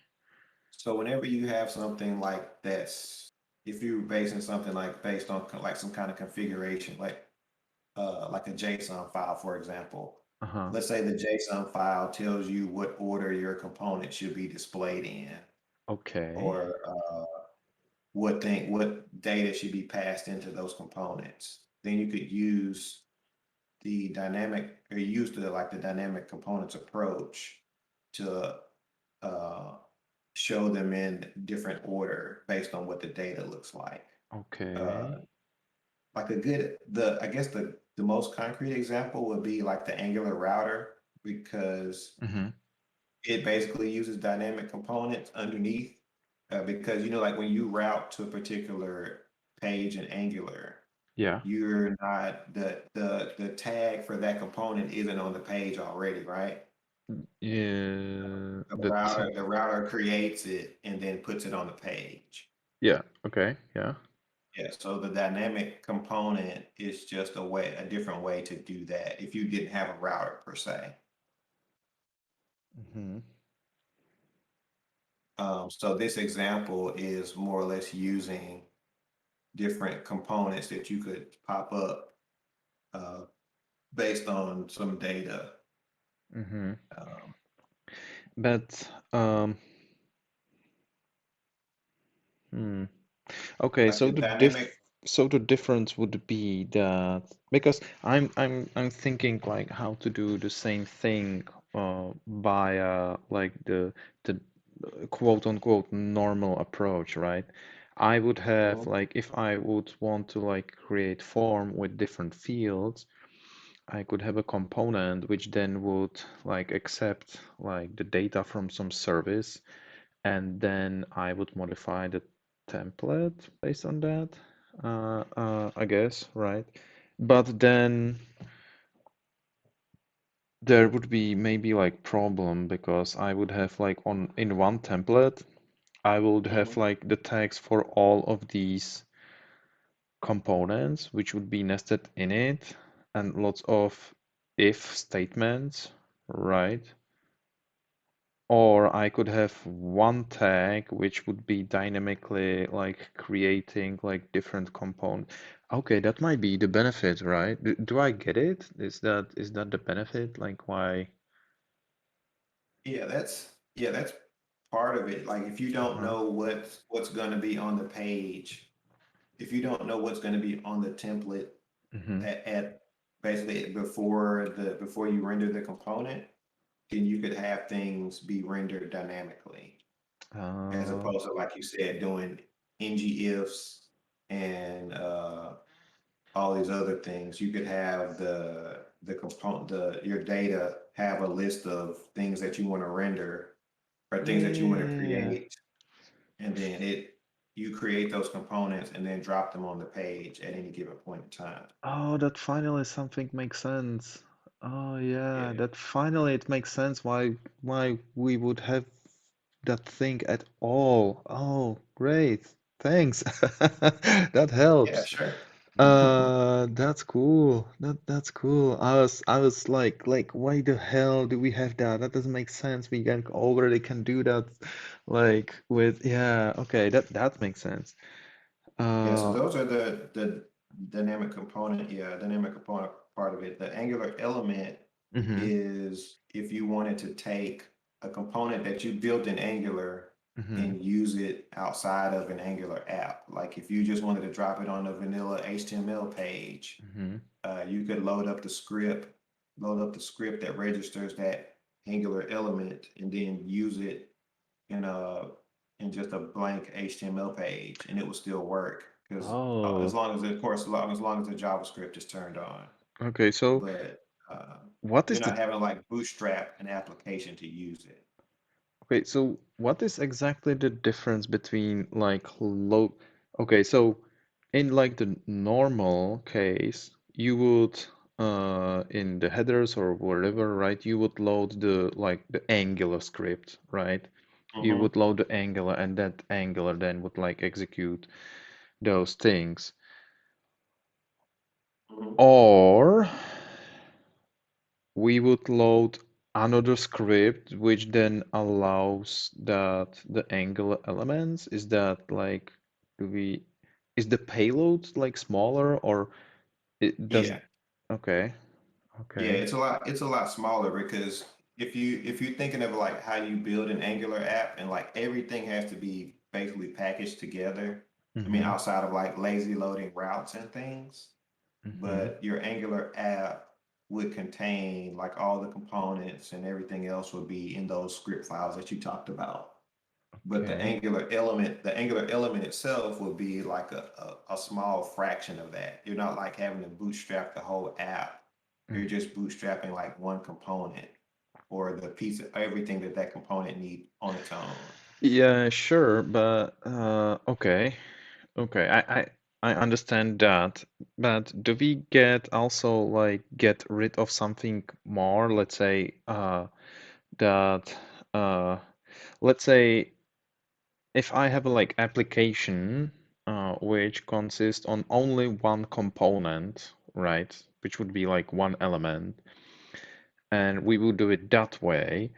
So whenever you have something like that's, if you're basing something like based on like some kind of configuration, like a JSON file, for example. Uh-huh. Let's say the JSON file tells you what order your component should be displayed in, Okay. or what data should be passed into those components. Then you could use the dynamic or use the dynamic components approach to uh, show them in different order based on what the data looks like. Uh, Okay. like a good the I guess the most concrete example would be like the Angular router, because Mm-hmm. it basically uses dynamic components underneath, because like when you route to a particular page in Angular, Yeah. you're not the tag for that component isn't on the page already, right? Yeah. The router creates it and then puts it on the page. Yeah. Okay. Yeah. Yeah, so the dynamic component is just a different way to do that if you didn't have a router per se. Mm-hmm. So this example is more or less using different components that you could pop up uh, based on some data. Mm-hmm. Um, But hmm. Okay, like so the dynamic, the difference would be that because I'm thinking like how to do the same thing via like the quote unquote normal approach, right? I would have Mhm. like if I would want to like create form with different fields, I could have a component which then would like accept like the data from some service and then I would modify the template based on that, I guess, right? But then there would be maybe like problem because I would have like on in one template, I would have Mhm. like the tags for all of these components, which would be nested in it, and lots of if statements, right? Or I could have one tag which would be dynamically like creating like different component. Okay, that might be the benefit, right? Do I get it? Is that the benefit? Like why? yeah, that's part of it. Like if you don't Uh-huh. know what's going to be on the page, if you don't know what's going to be on the template Mm-hmm. at basically before you render the component, then you could have things be rendered dynamically, as Uh, opposed to, like you said, doing ng ifs and all these other things. You could have the component the your data have a list of things that you want to render or things that you want to yeah. create, and then you create those components and then drop them on the page at any given point in time. Oh, that finally something makes sense. Oh yeah, Yeah. that finally it makes sense why we would have that thing at all. Oh, great. Thanks. That Yeah, helps. sure. That's cool. That's cool. I was like why the hell do we have that? That doesn't make sense. We can already can do that like with yeah, okay, that makes sense. Yeah, so Uh those are the dynamic component part of it. The Angular element mm-hmm, is if you wanted to take a component that you built in Angular mm-hmm, and use it outside of an Angular app. Like if you just wanted to drop it on a vanilla HTML page, mm-hmm. you could load up the script that registers that Angular element, and then use it in a in just a blank HTML page, and it will still work because as Oh, long as, of course, as long as the JavaScript is turned on. okay. So But uh, what is you're the not having to like bootstrap an application to use it. okay, so what is exactly the difference between like load okay, so in like the normal case, you would in the headers or whatever, right, you would load the like the Angular script, right? You Hmm. would load the Angular, and that Angular then would like execute those things. Hmm. Or we would load another script which then allows that the Angular elements, is that like, do we, is the payload like smaller, or it does, Yeah. okay, Yeah, okay. it's a lot smaller because if you're thinking of like how you build an Angular app and like everything has to be basically packaged together. I mean, Mm-hmm. outside of like lazy loading routes and things, Mm-hmm. but your Angular app would contain like all the components and everything else would be in those script files that you talked about. But Okay. The Angular element itself will be like a small fraction of that. You're not like having to bootstrap the whole app. You're just bootstrapping like one component or the piece of everything that that component needs on its own. Yeah, sure, but okay, okay. I understand that, but do we get also like get rid of something more? Let's say that uh let's say if I have a like application which consists on only one component, right? Which would be like one element, and we would do it that way,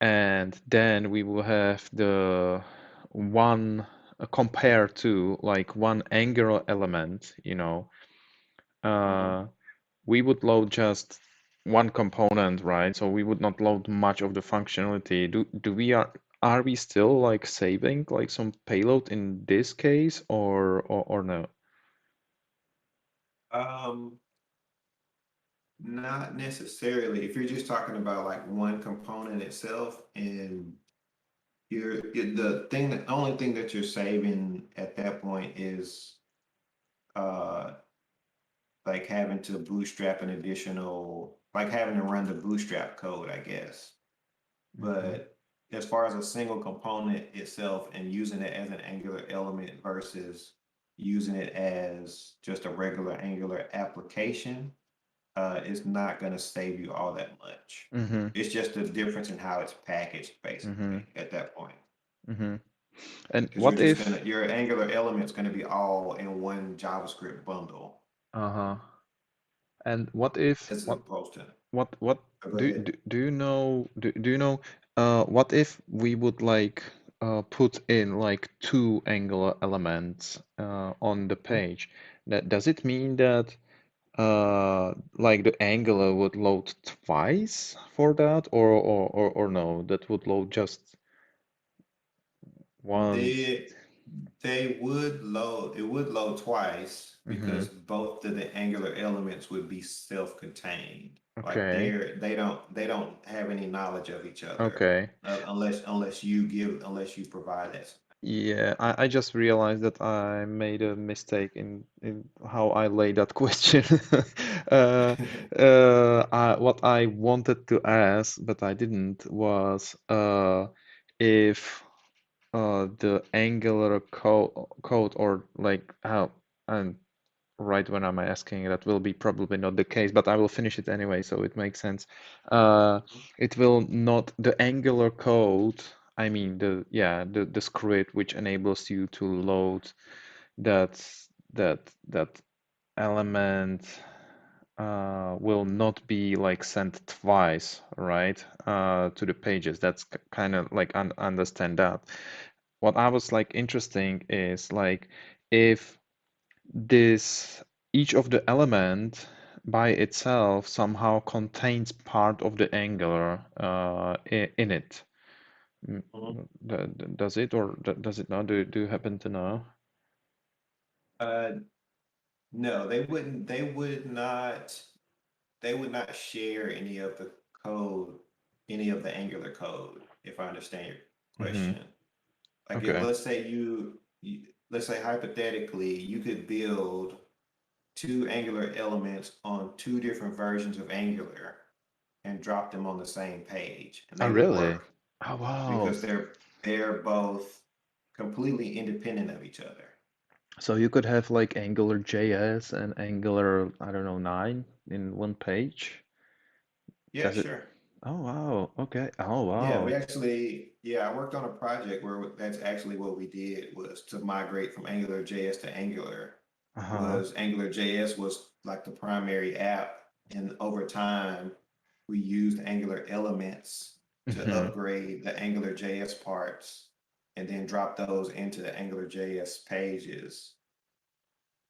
and then we will have the one compared to like one Angular element, Mhm. uh, we would load just one component, right? So we would not load much of the functionality. Do we are we still like saving like some payload in this case, or no? Um, Not necessarily. If you're just talking about like one component itself and the only thing that you're saving at that point is uh like having to bootstrap an additional, like having to run the bootstrap code, I guess. Hmm. But as far as a single component itself and using it as an Angular element versus using it as just a regular Angular application, is not going to save you all that much. Hmm. It's just a difference in how it's packaged, Hmm. basically, at that point. Hmm. And Because what if, your Angular element's going to be all in one JavaScript bundle, uh-huh, and what if, as opposed to, what go ahead. do you know, do you know what if we would like put in like two Angular elements on the page? That does it mean that like the Angular would load twice for that, or no, that would load just once? They they would load, it would load twice Mm-hmm. because both of the Angular elements would be self-contained. Like Okay. they don't have any knowledge of each other Okay. unless you provide that. Yeah, I just realized that I made a mistake in how I laid that question. What I wanted to ask, but I didn't, was if the Angular code, or like how, and right when I'm asking, that will be probably not the case, but I will finish it anyway, so it makes sense. Uh, it will not, the Angular code, I mean the script which enables you to load that that element will not be like sent twice, right? To the pages. That's kind of like understand that. What I was like interesting is like if this each of the element by itself somehow contains part of the Angular in it. Mm, Mhm. Does it, or does it not? Do you happen to know? Uh, no, they would not share any of the code, any of the Angular code, if I understand your Hmm. question. Like if Okay. let's say let's say hypothetically you could build two Angular elements on two different versions of Angular and drop them on the same page and Oh, they would really? work Oh, wow. because they're both completely independent of each other. So you could have like Angular JS and Angular, I don't know, 9 in one page. Yeah, Does it? sure. Oh wow. Okay. Oh Yeah, we wow. actually, yeah, I worked on a project where that's actually what we did was to migrate from Angular JS to Angular. Uh-huh. Was Angular JS was like the primary app, and over time we used Angular Elements to Mm-hmm. upgrade the Angular JS parts and then drop those into the Angular JS pages.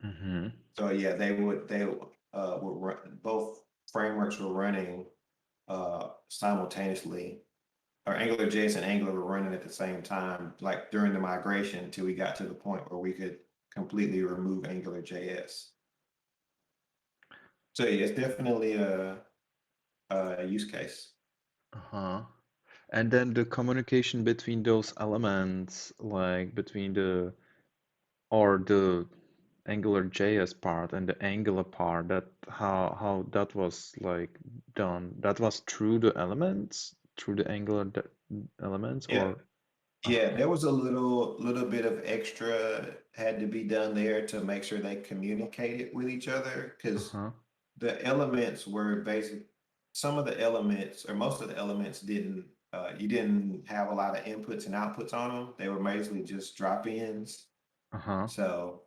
Mm-hmm. So yeah, they would run, both frameworks were running simultaneously, or AngularJS and Angular were running at the same time, like during the migration until we got to the point where we could completely remove AngularJS. So yeah, it's definitely a use case. Uh-huh. And then the communication between those elements, like between the or the Angular JS part and the Angular part, that how that was like done. That was through the elements, through the elements, Yeah, or yeah, there was a little bit of extra had to be done there to make sure they communicated with each other because uh-huh. the elements were basic. Some of the elements, or most of the elements, didn't. You didn't have a lot of inputs and outputs on them. They were basically just drop-ins. Uh-huh. So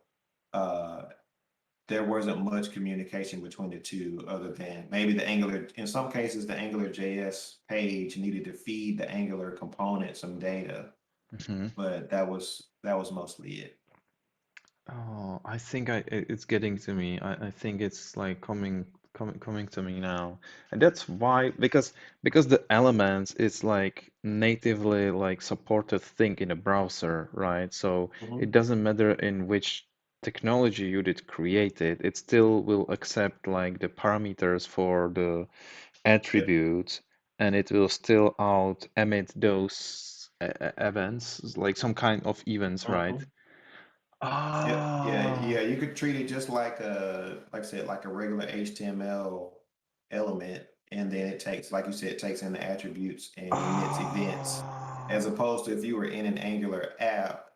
uh, there wasn't much communication between the two, other than maybe the Angular. In some cases, the Angular JS page needed to feed the Angular component some data, Mm-hmm. but that was mostly it. Oh, I think it's getting to me. I think it's like coming to me now. And that's why because the elements is like natively like supported thing in a browser, right? So it Mhm. doesn't matter in which technology you did create it, it still will accept like the parameters for the Yep. attributes, and it will still out emit those events, like some kind of events, right? Mhm. Yep. Yeah. Ah, Yeah. You could treat it just like I said, like a regular HTML element, and then it takes, like you said, it takes in the attributes and emits events. As ah, opposed to if you were in an Angular app,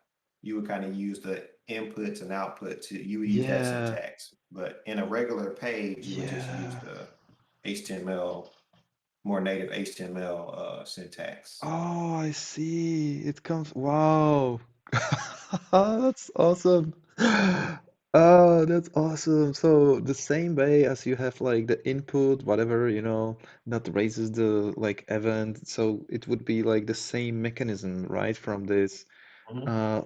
you would kind of use the inputs and output you would use that yeah, syntax. But in a regular page, you would just use yeah. the HTML, more native HTML syntax. Oh, I see. It comes. Wow. That's awesome. Oh, that's awesome. So the same way as you have like the input, whatever, that raises the like event. So it would be like the same mechanism, right? From this. Uh,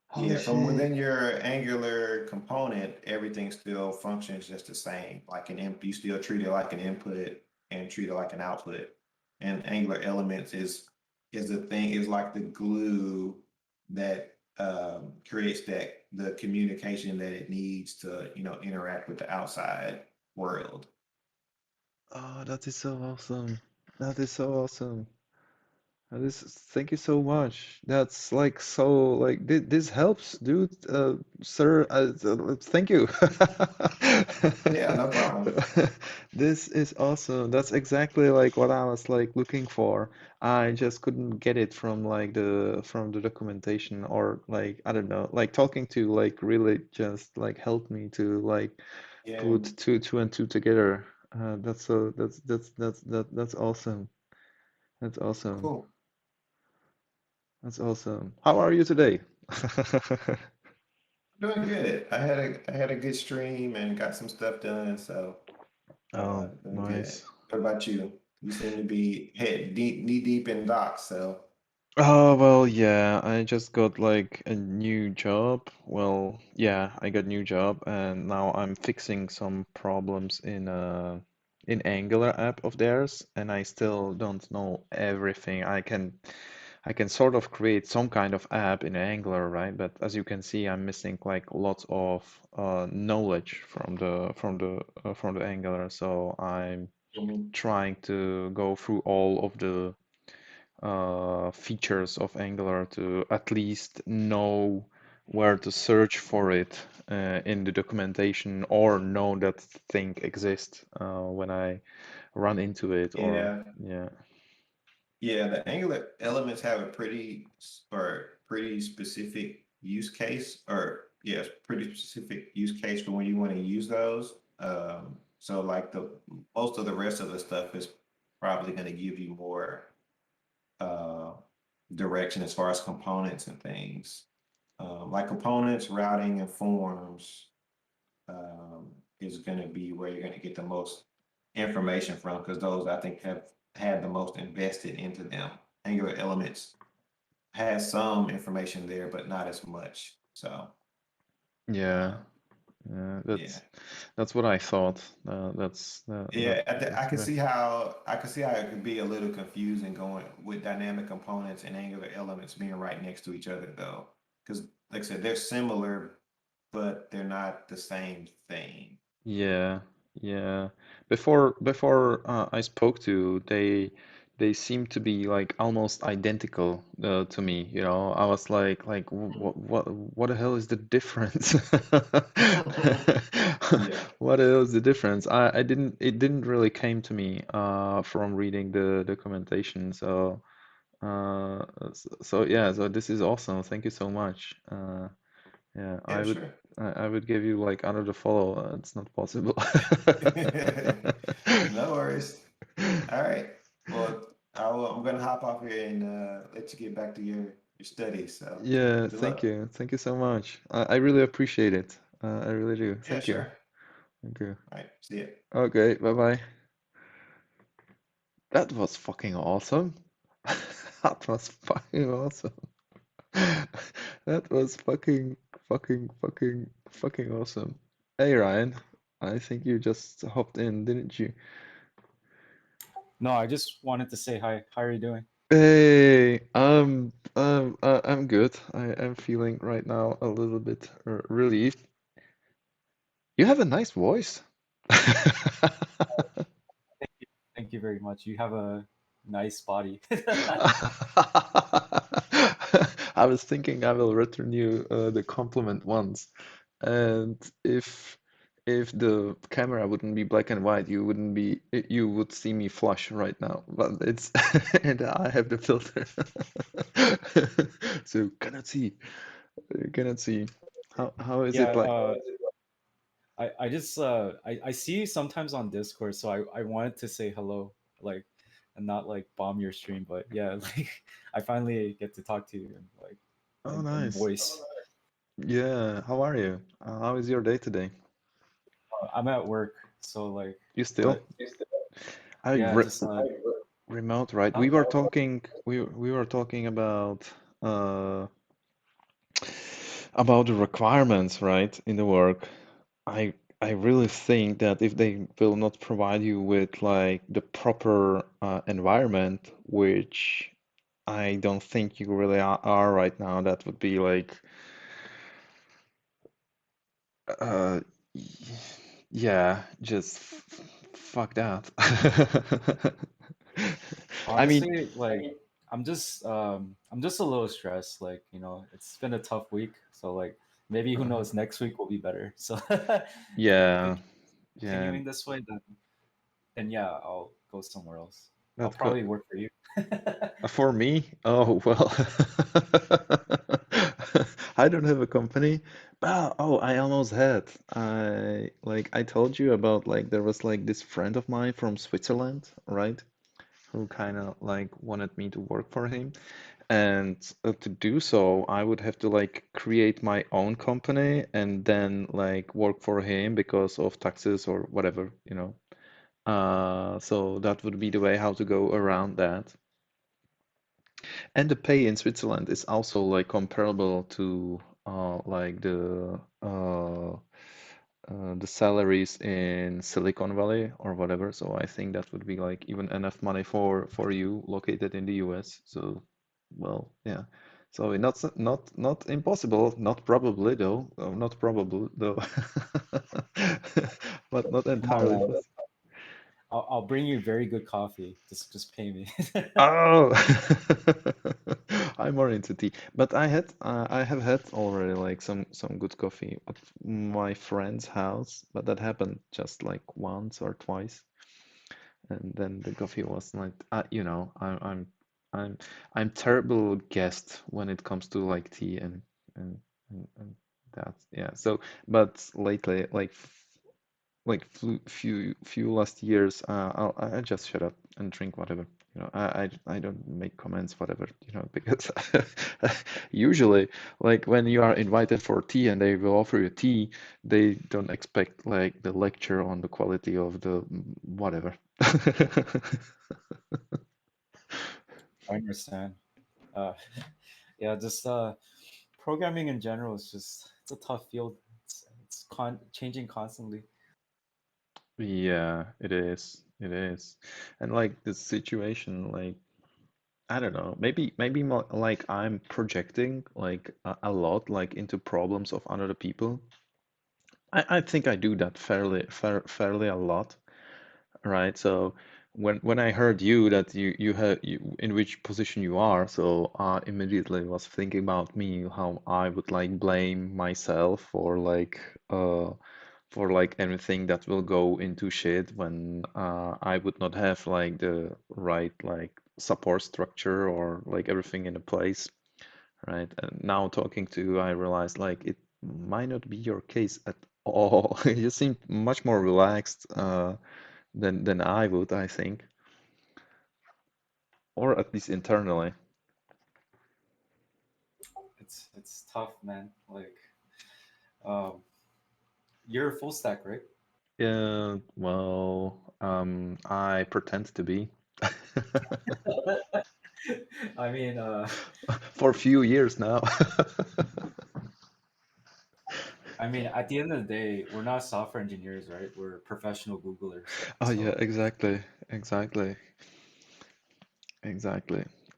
holy Yeah, from shit. within your Angular component, everything still functions just the same. Like you still treat it like an input and treat it like an output. And Angular Elements is the thing, is like the glue that creates the communication that it needs to, interact with the outside world. Oh, that is so awesome. That is so awesome. Thank you so much. That's like so like this helps, dude. Sir, thank you. Yeah, no problem. This is awesome. That's exactly like what I was like looking for. I just couldn't get it from like the documentation, or like I don't know, like talking to like really just like helped me to like Yeah, put two and two together. That's awesome. That's awesome. cool. That's awesome. How are you today? Doing good. I had a good stream and got some stuff done, so Oh, doing good. nice. What about you? You seem to be head deep, knee deep in docs, so Oh, well, yeah, I just got like a new job. Well, yeah, I got new job and now I'm fixing some problems in Angular app of theirs, and I still don't know everything. I can sort of create some kind of app in Angular, right? But as you can see, I'm missing like lots of knowledge from the Angular. So I'm mhm. trying to go through all of the features of Angular to at least know where to search for it in the documentation, or know that thing exists when I run into it. Or Yeah, yeah. yeah. The Angular elements have a pretty specific use case, or yes, pretty specific use case for when you want to use those. So like the most of the rest of the stuff is probably going to give you more uh, direction as far as components and things. Like components, routing, and forms um, is going to be where you're going to get the most information from because those I think have had the most invested into them. Angular Elements has some information there, but not as much. So, Yeah, uh, yeah, yeah. that's what I thought. Yeah, I That's can great. see how it could be a little confusing going with dynamic components and angular elements being right next to each other though. Because like I said, they're similar, but they're not the same thing. Yeah, yeah. Before I spoke to, they seem to be like almost identical to me. You know, I was like, what the hell is the difference? Yeah, What is the difference? I didn't it didn't really came to me from reading the documentation. So yeah, so this is awesome. Thank you so much. Yeah, yeah, sure. I would give you like another follow. It's not possible. No worries. All right. Well, I'm gonna hop off here and let you get back to your studies. So Yeah, good thank luck. you. Thank you so much. I really appreciate it. I really do. Yeah, Thank you. sure. Thank you. All right. See ya. Okay, bye bye. That was fucking awesome. That was fucking awesome. That was fucking awesome. Hey Ryan, I think you just hopped in, didn't you? No, I just wanted to say hi. How are you doing? Hey, I'm good. I'm feeling right now a little bit relieved. You have a nice voice. Thank you. Thank you very much. You have a nice body. I was thinking I will return you the compliment once, and if the camera wouldn't be black and white, you would see me flush right now. But it's and I have the filter, so cannot see. How is Yeah, it like? I see you sometimes on Discord, so I wanted to say hello, like, and not like bomb your stream, but yeah, like I finally get to talk to you and like Oh, in nice. voice. Yeah. How are you? How is your day today? I'm at work, so like, You still? but I yeah, re just remote, right? huh? We were talking uh about the requirements, right, in the work. I I really think that if they will not provide you with like the proper environment, which I don't think you really are right now, that would be like uh y- yeah, just fuck that. I mean, Honestly, like I'm just a little stressed. Like, it's been a tough week. So like maybe who uh, knows, next week will be better. So if yeah, it yeah, continuing this way, then yeah, I'll go somewhere else. I'll that's good. probably work for you. For me? Oh, well. I don't have a company. Oh, I almost had. I told you about like there was like this friend of mine from Switzerland, right? Who kind of like wanted me to work for him. And to do so, I would have to like create my own company and then like work for him because of taxes or whatever, you know. So that would be the way how to go around that. And the pay in Switzerland is also like comparable to like the salaries in Silicon Valley or whatever. So I think that would be like even enough money for you located in the US. So well, yeah. So not impossible, not probably though, not probable though, but not Come on, entirely man. possible. I'll bring you very good coffee. Just pay me. Oh, I'm more into tea, but I have had already like some good coffee at my friend's house, but that happened just like once or twice, and then the coffee was like, I'm I'm terrible guest when it comes to like tea and and that, yeah. So, but lately, like few last years, I just shut up. and drink whatever. I don't make comments, whatever, because usually, like when you are invited for tea and they will offer you tea, they don't expect like the lecture on the quality of the whatever. I understand. Uh, yeah, just programming in general is just it's a tough field. It's changing constantly. Yeah, it is. It is. And like the situation, like I don't know, maybe more like I'm projecting like a lot like into problems of other people. I think I do that fairly a lot, right? So when I heard you that you had in which position you are, so I immediately was thinking about me, how I would like blame myself for like anything that will go into shit when I would not have like the right like support structure or like everything in a place, right? And now talking to you, I realized like it might not be your case at all. You seem much more relaxed than I would, I think, or at least internally. It's tough, man. Like, um, you're a full stack, right? Yeah, well, I pretend to be I mean, for a few years now. at the end of the day, we're not software engineers, right? We're professional Googlers. Oh yeah, So exactly. Exactly.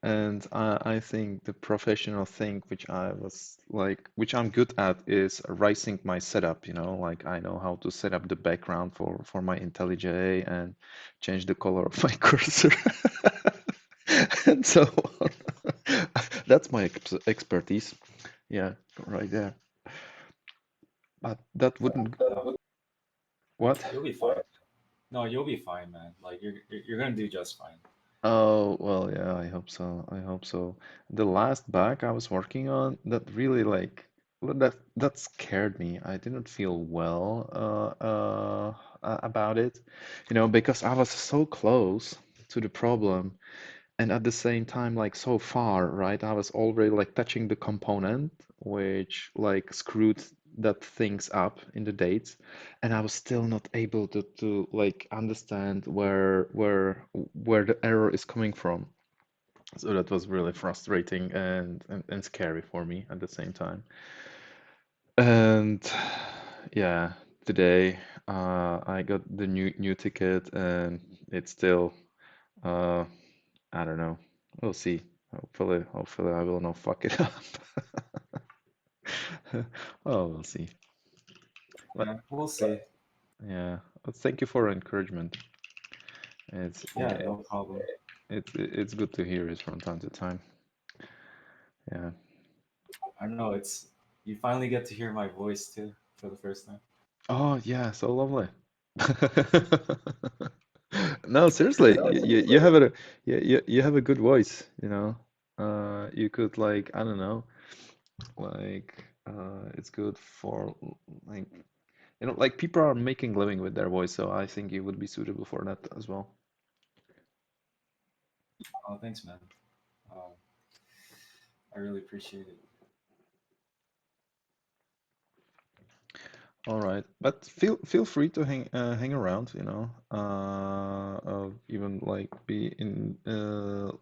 And I think the professional thing which I was like, which I'm good at is rising my setup, like I know how to set up the background for my IntelliJ and change the color of my cursor and so on. That's my expertise. Yeah, right there. But that wouldn't, what? you'll be fine. No, you'll be fine, man. Like you're gonna do just fine. Oh, well, yeah, I hope so. I hope so. The last bug I was working on that really like that scared me. I didn't feel well about it, because I was so close to the problem and at the same time like so far, right? I was already like touching the component which like screwed that things up in the dates, and I was still not able to like understand where the error is coming from. So that was really frustrating and scary for me at the same time. And yeah, today I got the new ticket and it's still uh I don't know. We'll see. Hopefully I will not fuck it up. Oh, we'll see. But Yeah, we'll see. yeah, but thank you for encouragement. It's Yeah, no problem. it's good to hear it from time to time. Yeah. I know it's you finally get to hear my voice too for the first time. Oh yeah, so lovely. No, seriously, you have you have a good voice, you could like I don't know, like it's good for like like people are making living with their voice, so I think you would be suitable for that as well. Oh, thanks, man. Um, I really appreciate it. All right, but feel free to hang around, even like be in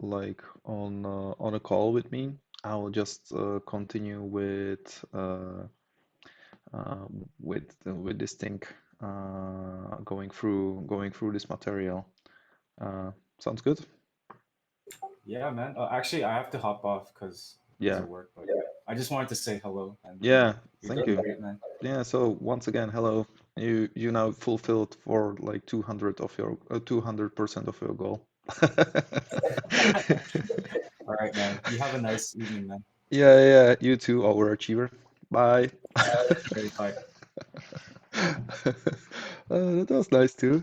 like on a call with me. I will just continue uh, with this thing, going through this material. Sounds good? Yeah, man. Actually, I have to hop off because Yeah, of work, but yeah, I just wanted to say hello, and yeah. you're Thank doing you. great, man. Yeah, so once again, hello. You now fulfilled for like 200% of your goal. All right, man. You have a nice evening, man. Yeah, yeah, you too, overachiever. Bye. Okay, bye. That was nice too.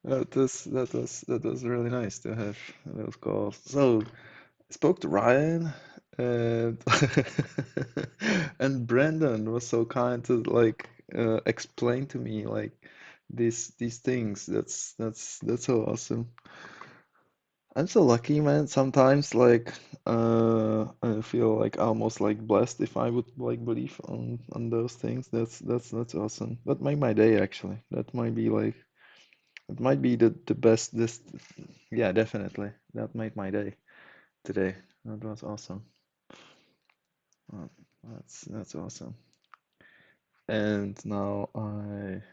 That was really nice to have those calls. So I spoke to Ryan and and Brandon was so kind to like explain to me like these things. That's so awesome. I'm so lucky, man. Sometimes like I feel like almost like blessed if I would like believe on those things. That's awesome. That made my day actually. That might be like it might be the best this yeah, definitely. That made my day today. That was awesome. Uh, that's awesome. And now I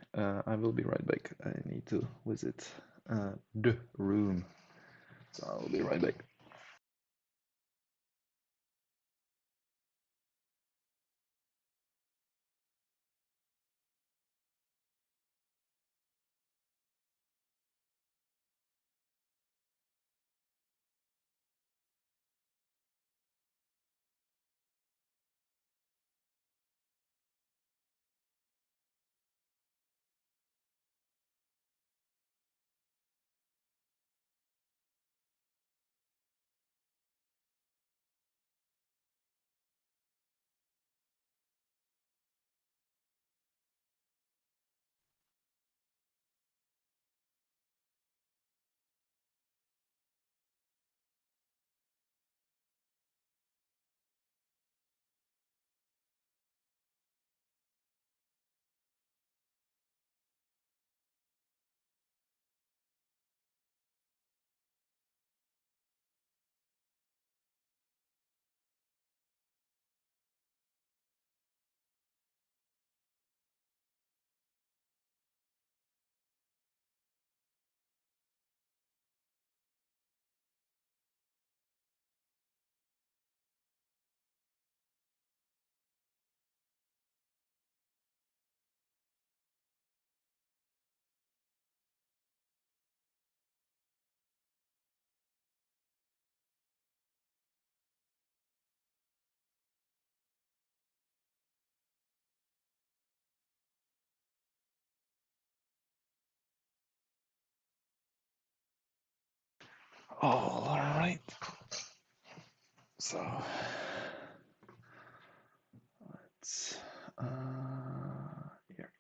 will be right back. I need to visit the room. So I'll be right back. All right. So let's here.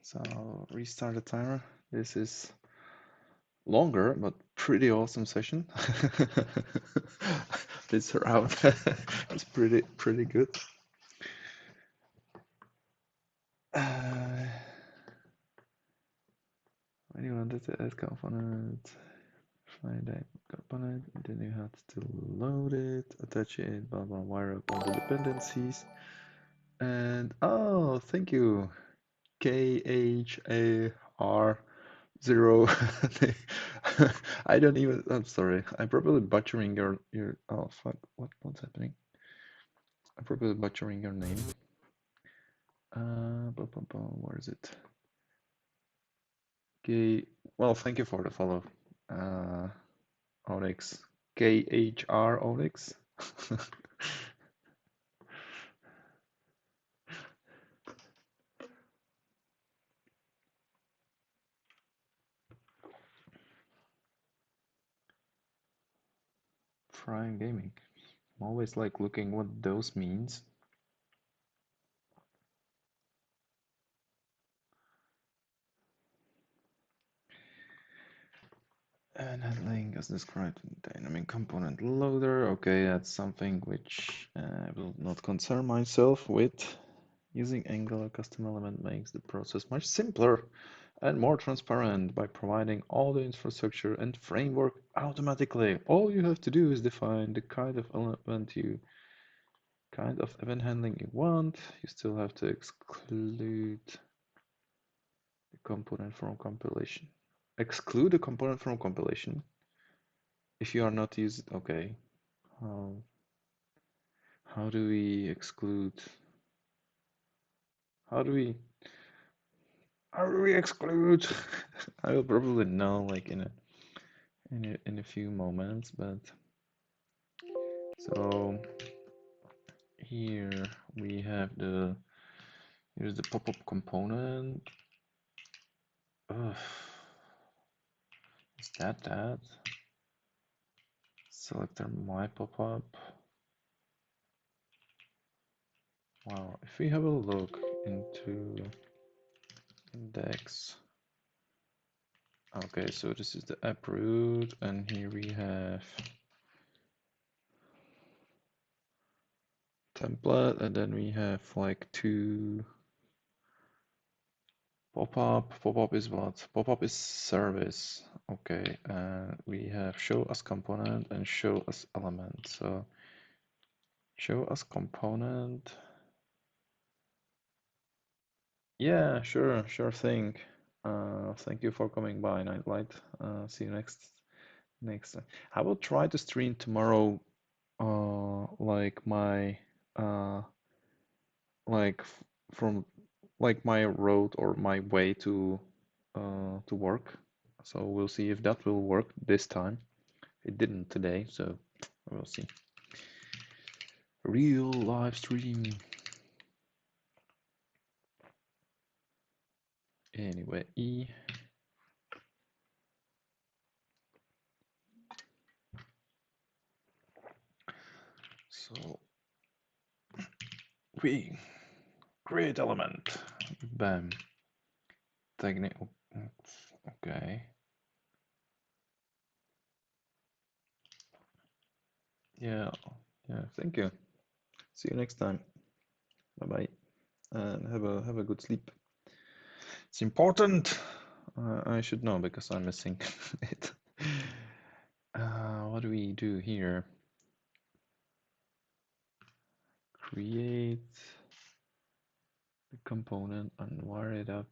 So I'll restart the timer. This is longer but pretty awesome session. This round is pretty good. When you wanted to add component, find that component, then you have to load it, attach it, blah blah, wire up all the dependencies, and oh, thank you, KHAR 0. I don't even. I'm sorry. I'm probably butchering your. Oh fuck! What's happening? I'm probably butchering your name. Where is it? K. Well, thank you for the follow. Onyx. KHR Onyx. Prime Gaming. I'm always like looking what those means. And handling as described in dynamic component loader. Okay, that's something which I will not concern myself with. Using Angular custom element makes the process much simpler and more transparent by providing all the infrastructure and framework automatically. All you have to do is define the kind of event handling you want. You still have to exclude the component from compilation. Exclude the component from compilation if you are not using. Okay, how do we exclude? How do we exclude? I will probably know like in a few moments, but so here we have here's the pop-up component. Ugh. Is that selector my pop-up? Wow, if we have a look into index Okay, so this is the app root, and here we have template, and then we have like two pop-up. Pop-up is what? Pop-up is service. Okay, we have show as component and show as element. So show as component. Yeah, sure thing. Thank you for coming by, Nightlight. See you next time. I will try to stream tomorrow, like my like from like my road or my way to work. So we'll see if that will work this time. It didn't today, so we'll see. Real live stream. Anyway, so we create element. Bam. Technique. Okay. Yeah. Yeah. Thank you. See you next time. Bye bye. And have a good sleep. It's important. I should know because I'm missing it. What do we do here? Create the component and wire it up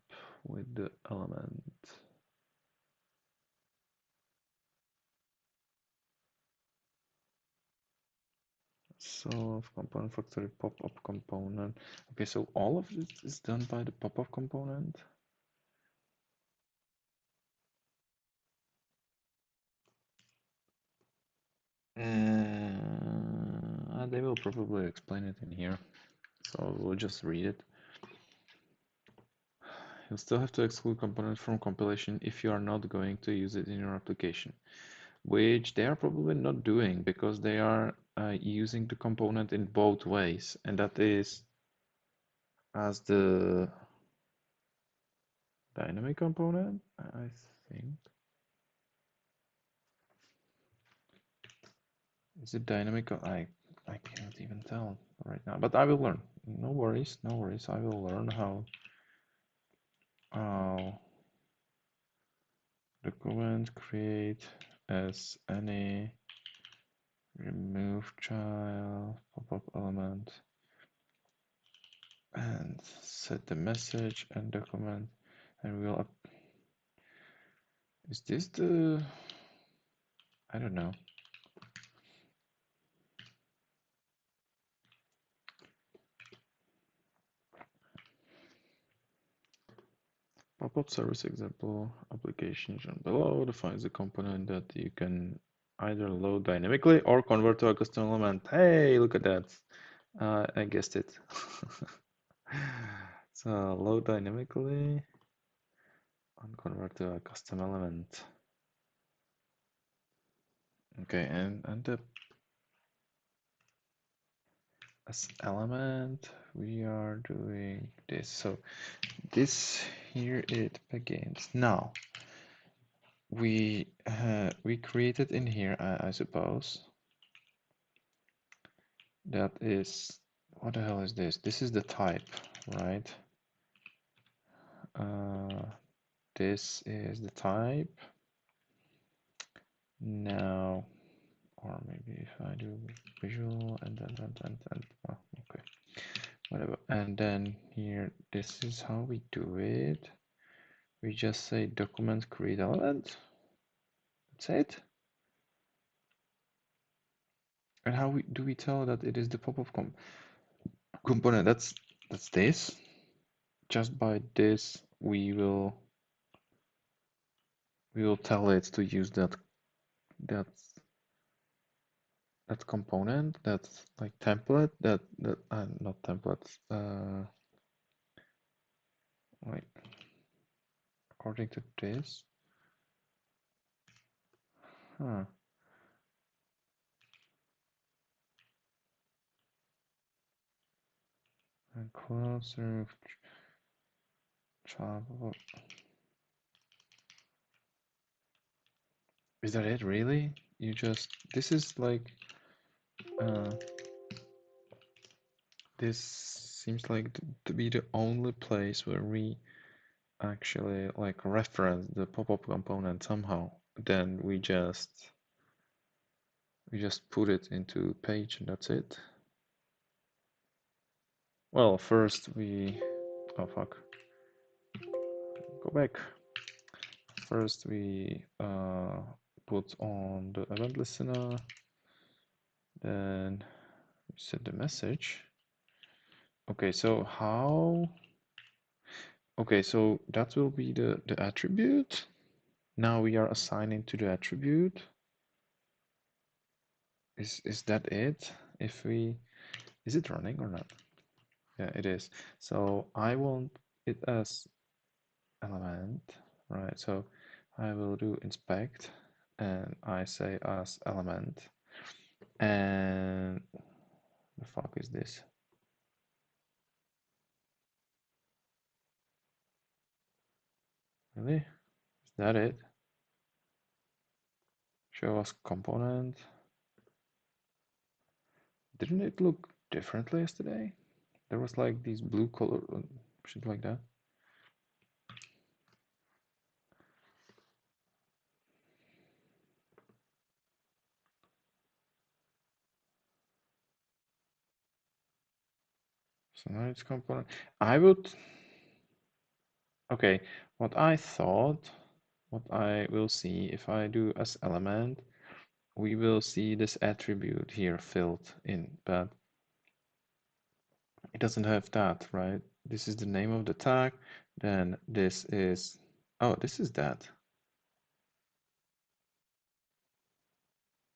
with the element. So component factory pop-up component. Okay, so all of it is done by the pop-up component. They will probably explain it in here, so we'll just read it. You'll still have to exclude components from compilation if you are not going to use it in your application, which they are probably not doing because they are using the component in both ways, and that is as the dynamic component, I think. Is it dynamic? I can't even tell right now, but I will learn. No worries, no worries. I will learn how document create as any remove child pop-up element and set the message and document, and we'll up. Is this the? I don't know. Pop-up service example application shown below defines a component that you can either load dynamically or convert to a custom element. Hey, look at that. I guessed it. So load dynamically and convert to a custom element. Okay, and the as element we are doing this. So this here it begins. Now we created in here, I suppose. That is, what the hell is this? This is the type, right? This is the type. Now, or maybe if I do visual and then oh, okay, whatever. And then here, this is how we do it. We just say document create element. That's it. And how do we tell that it is the pop-up component? That's this. Just by this, we will tell it to use that component, that like template, that not templates, like according to this. Huh. And closer travel. Is that it, really? You just, this is like, this seems like to be the only place where we actually like reference the pop-up component somehow. Then we just put it into page and that's it. Well, first we, oh fuck, go back. First we put on the event listener, then we set the message. Okay, so how, okay, so that will be the attribute. Now we are assigning to the attribute. Is that it? If we, is it running or not? Yeah, it is. So I want it as element, right? So I will do inspect and I say as element. And the fuck is this? Really? Is that it? Show us component. Didn't it look differently yesterday? There was like these blue color, shit like that. So now it's component. I would, okay, what I thought, what I will see if I do as element, we will see this attribute here filled in, but it doesn't have that, right? This is the name of the tag, then this is, oh, this is that.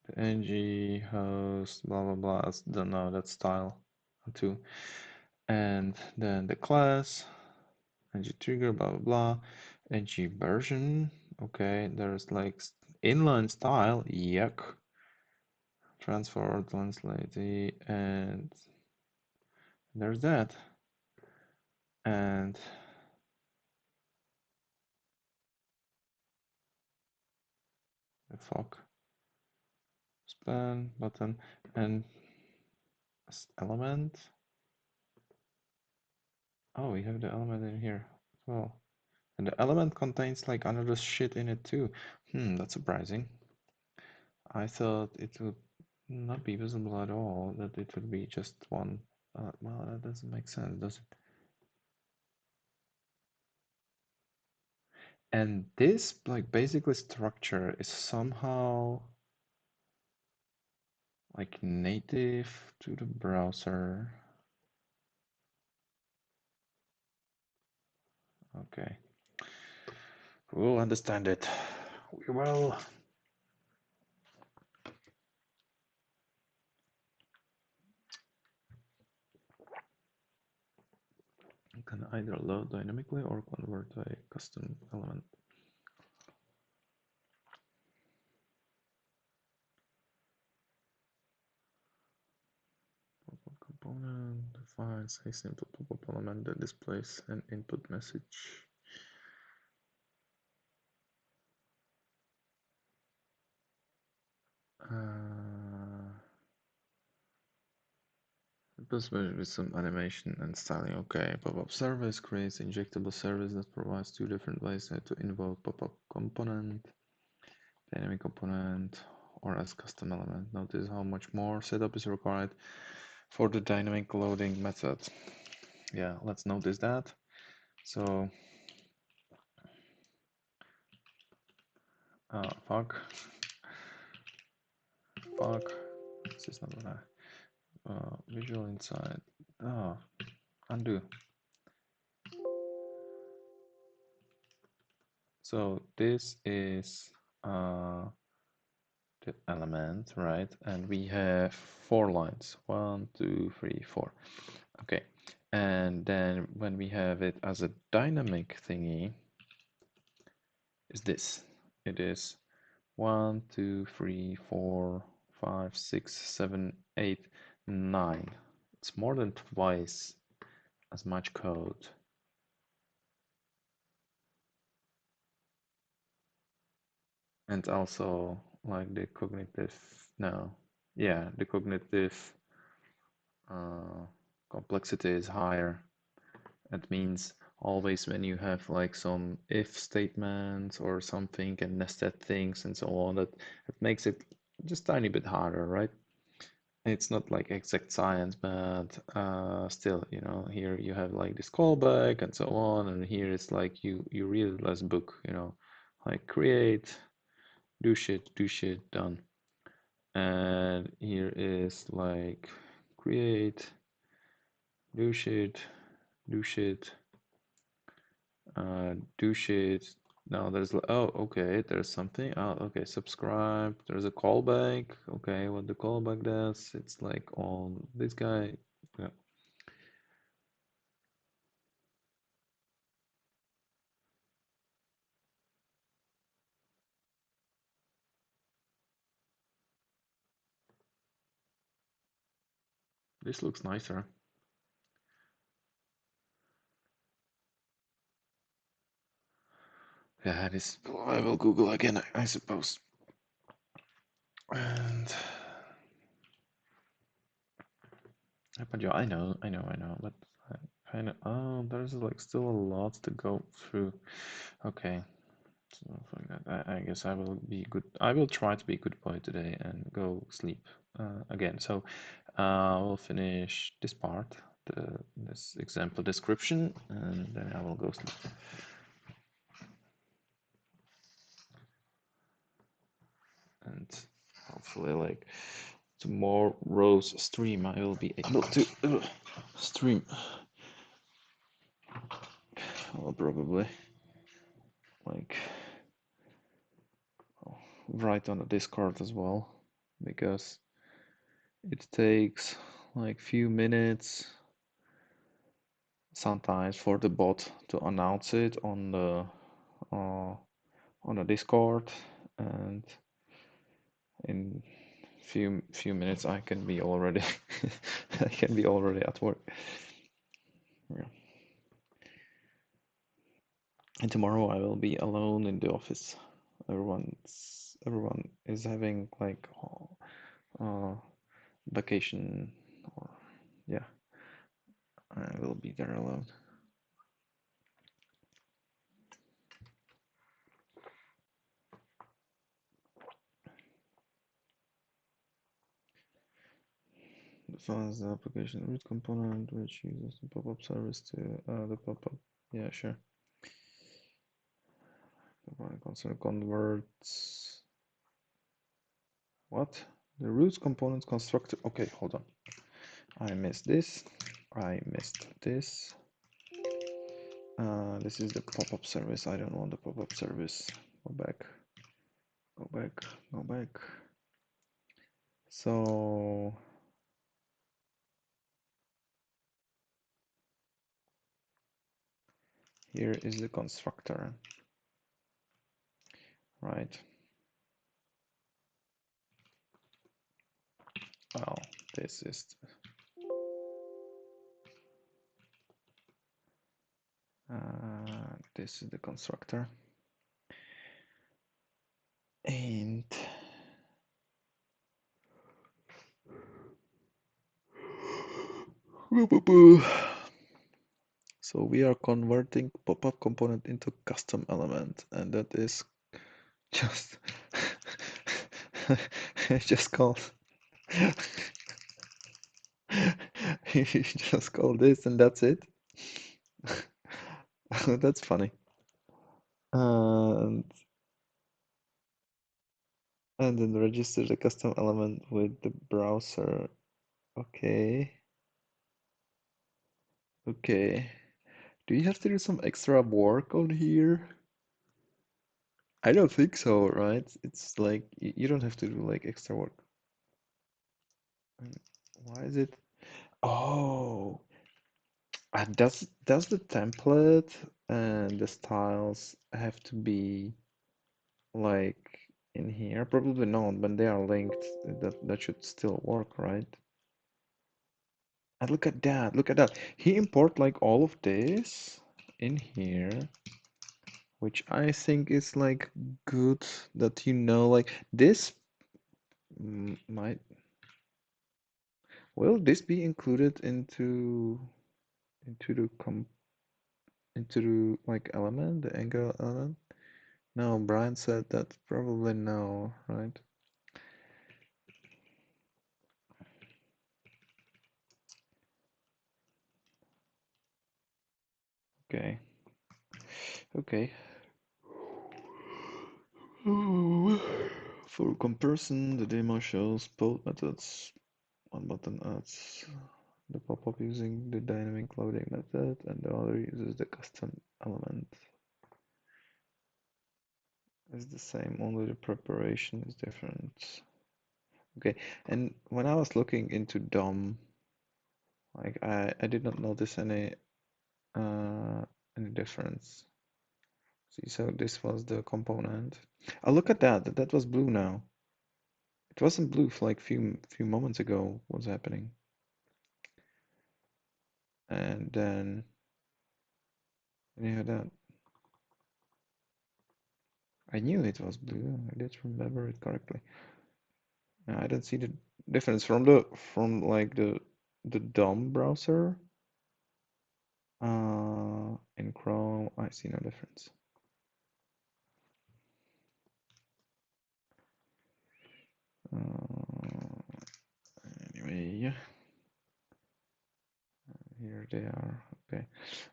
The ng host, blah, blah, blah, don't know, that's style too. And then the class, ng trigger, blah, blah, blah, ng version, okay, there's like inline style, yuck. Transfer, translate, and there's that. And the fuck, span button and element. Oh, we have the element in here as well. And the element contains like another shit in it too. That's surprising. I thought it would not be visible at all, that it would be just one. Well, that doesn't make sense, does it? And this like basically structure is somehow like native to the browser. Okay. We'll understand it. We will. You can either load dynamically or convert to a custom element. Component defines a simple pop-up element that displays an input message. With some animation and styling. Okay, pop-up service creates injectable service that provides two different ways to invoke pop-up component, dynamic component, or as custom element. Notice how much more setup is required for the dynamic loading method. Yeah, let's notice that. So, fuck, this is not what I, visual inside, undo. So this is the element, right? And we have 4 lines, 1, 2, 3, 4. Okay, and then when we have it as a dynamic thingy, is this. It is 1, 2, 3, 4, 5, 6, 7, 8, 9. It's more than twice as much code. And also like the cognitive, no, yeah, the cognitive complexity is higher. That means always when you have like some if statements or something and nested things and so on, that makes it just tiny bit harder, right? It's not like exact science, but still, you know, here you have like this callback and so on, and here it's like you read less book, you know, like create, do shit, done. And here is like create, do shit, do shit, do shit. Now there's oh okay, there's something. Oh okay, subscribe. There's a callback. Okay, what the callback does? It's like on this guy. Yeah. This looks nicer. Yeah, this I will Google again, I suppose. And but yeah, I know, but I kind of oh, there's like still a lot to go through. Okay, so like that, I guess I will be good. I will try to be a good boy today and go sleep again. So we'll finish this part, this example description, and then I will go sleep. And hopefully, like tomorrow's stream, I will be able to stream. Well, probably like write on the Discord as well, because it takes like few minutes sometimes for the bot to announce it uh, on the Discord, and in few minutes I can be already I can be already at work. Yeah. And tomorrow I will be alone in the office. Everyone is having like vacation, or yeah, I will be there alone. Defines the application root component which uses the pop-up service to the pop-up. Yeah, sure. The console converts what? The root component constructor. Okay, hold on. I missed this. I missed this. This is the pop-up service. I don't want the pop-up service. Go back. Go back. Go back. So here is the constructor, right? Oh, this is this is the constructor, and so we are converting pop-up component into custom element, and that is just it's just called you just call this and that's it. That's funny. And then register the custom element with the browser. Okay. Okay. Do you have to do some extra work on here? I don't think so, right? It's like you don't have to do like extra work. Why is it? Oh, does the template and the styles have to be like in here? Probably not. When they are linked, that should still work, right? And look at that. Look at that. He import like all of this in here, which I think is like good that you know, like this might, will this be included into the into the like element, the angle element? No, Brian said that probably no, right? Okay. Okay. For comparison, the demo shows both methods. One button adds the pop-up using the dynamic loading method, and the other uses the custom element. It's the same, only the preparation is different. Okay, and when I was looking into DOM, like I did not notice any difference. See, so this was the component. Oh, look at that. That was blue now. It wasn't blue for like few moments ago. What's happening? And then you had that. I knew it was blue. I did remember it correctly. Now, I don't see the difference from like the DOM browser. In Chrome, I see no difference. Anyway, here they are. Okay,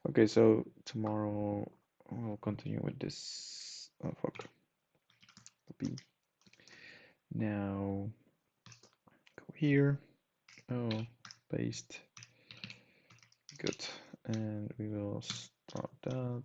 okay. So tomorrow we'll continue with this. Oh fuck. Copy. Now go here. Oh, paste. Good. And we will start that.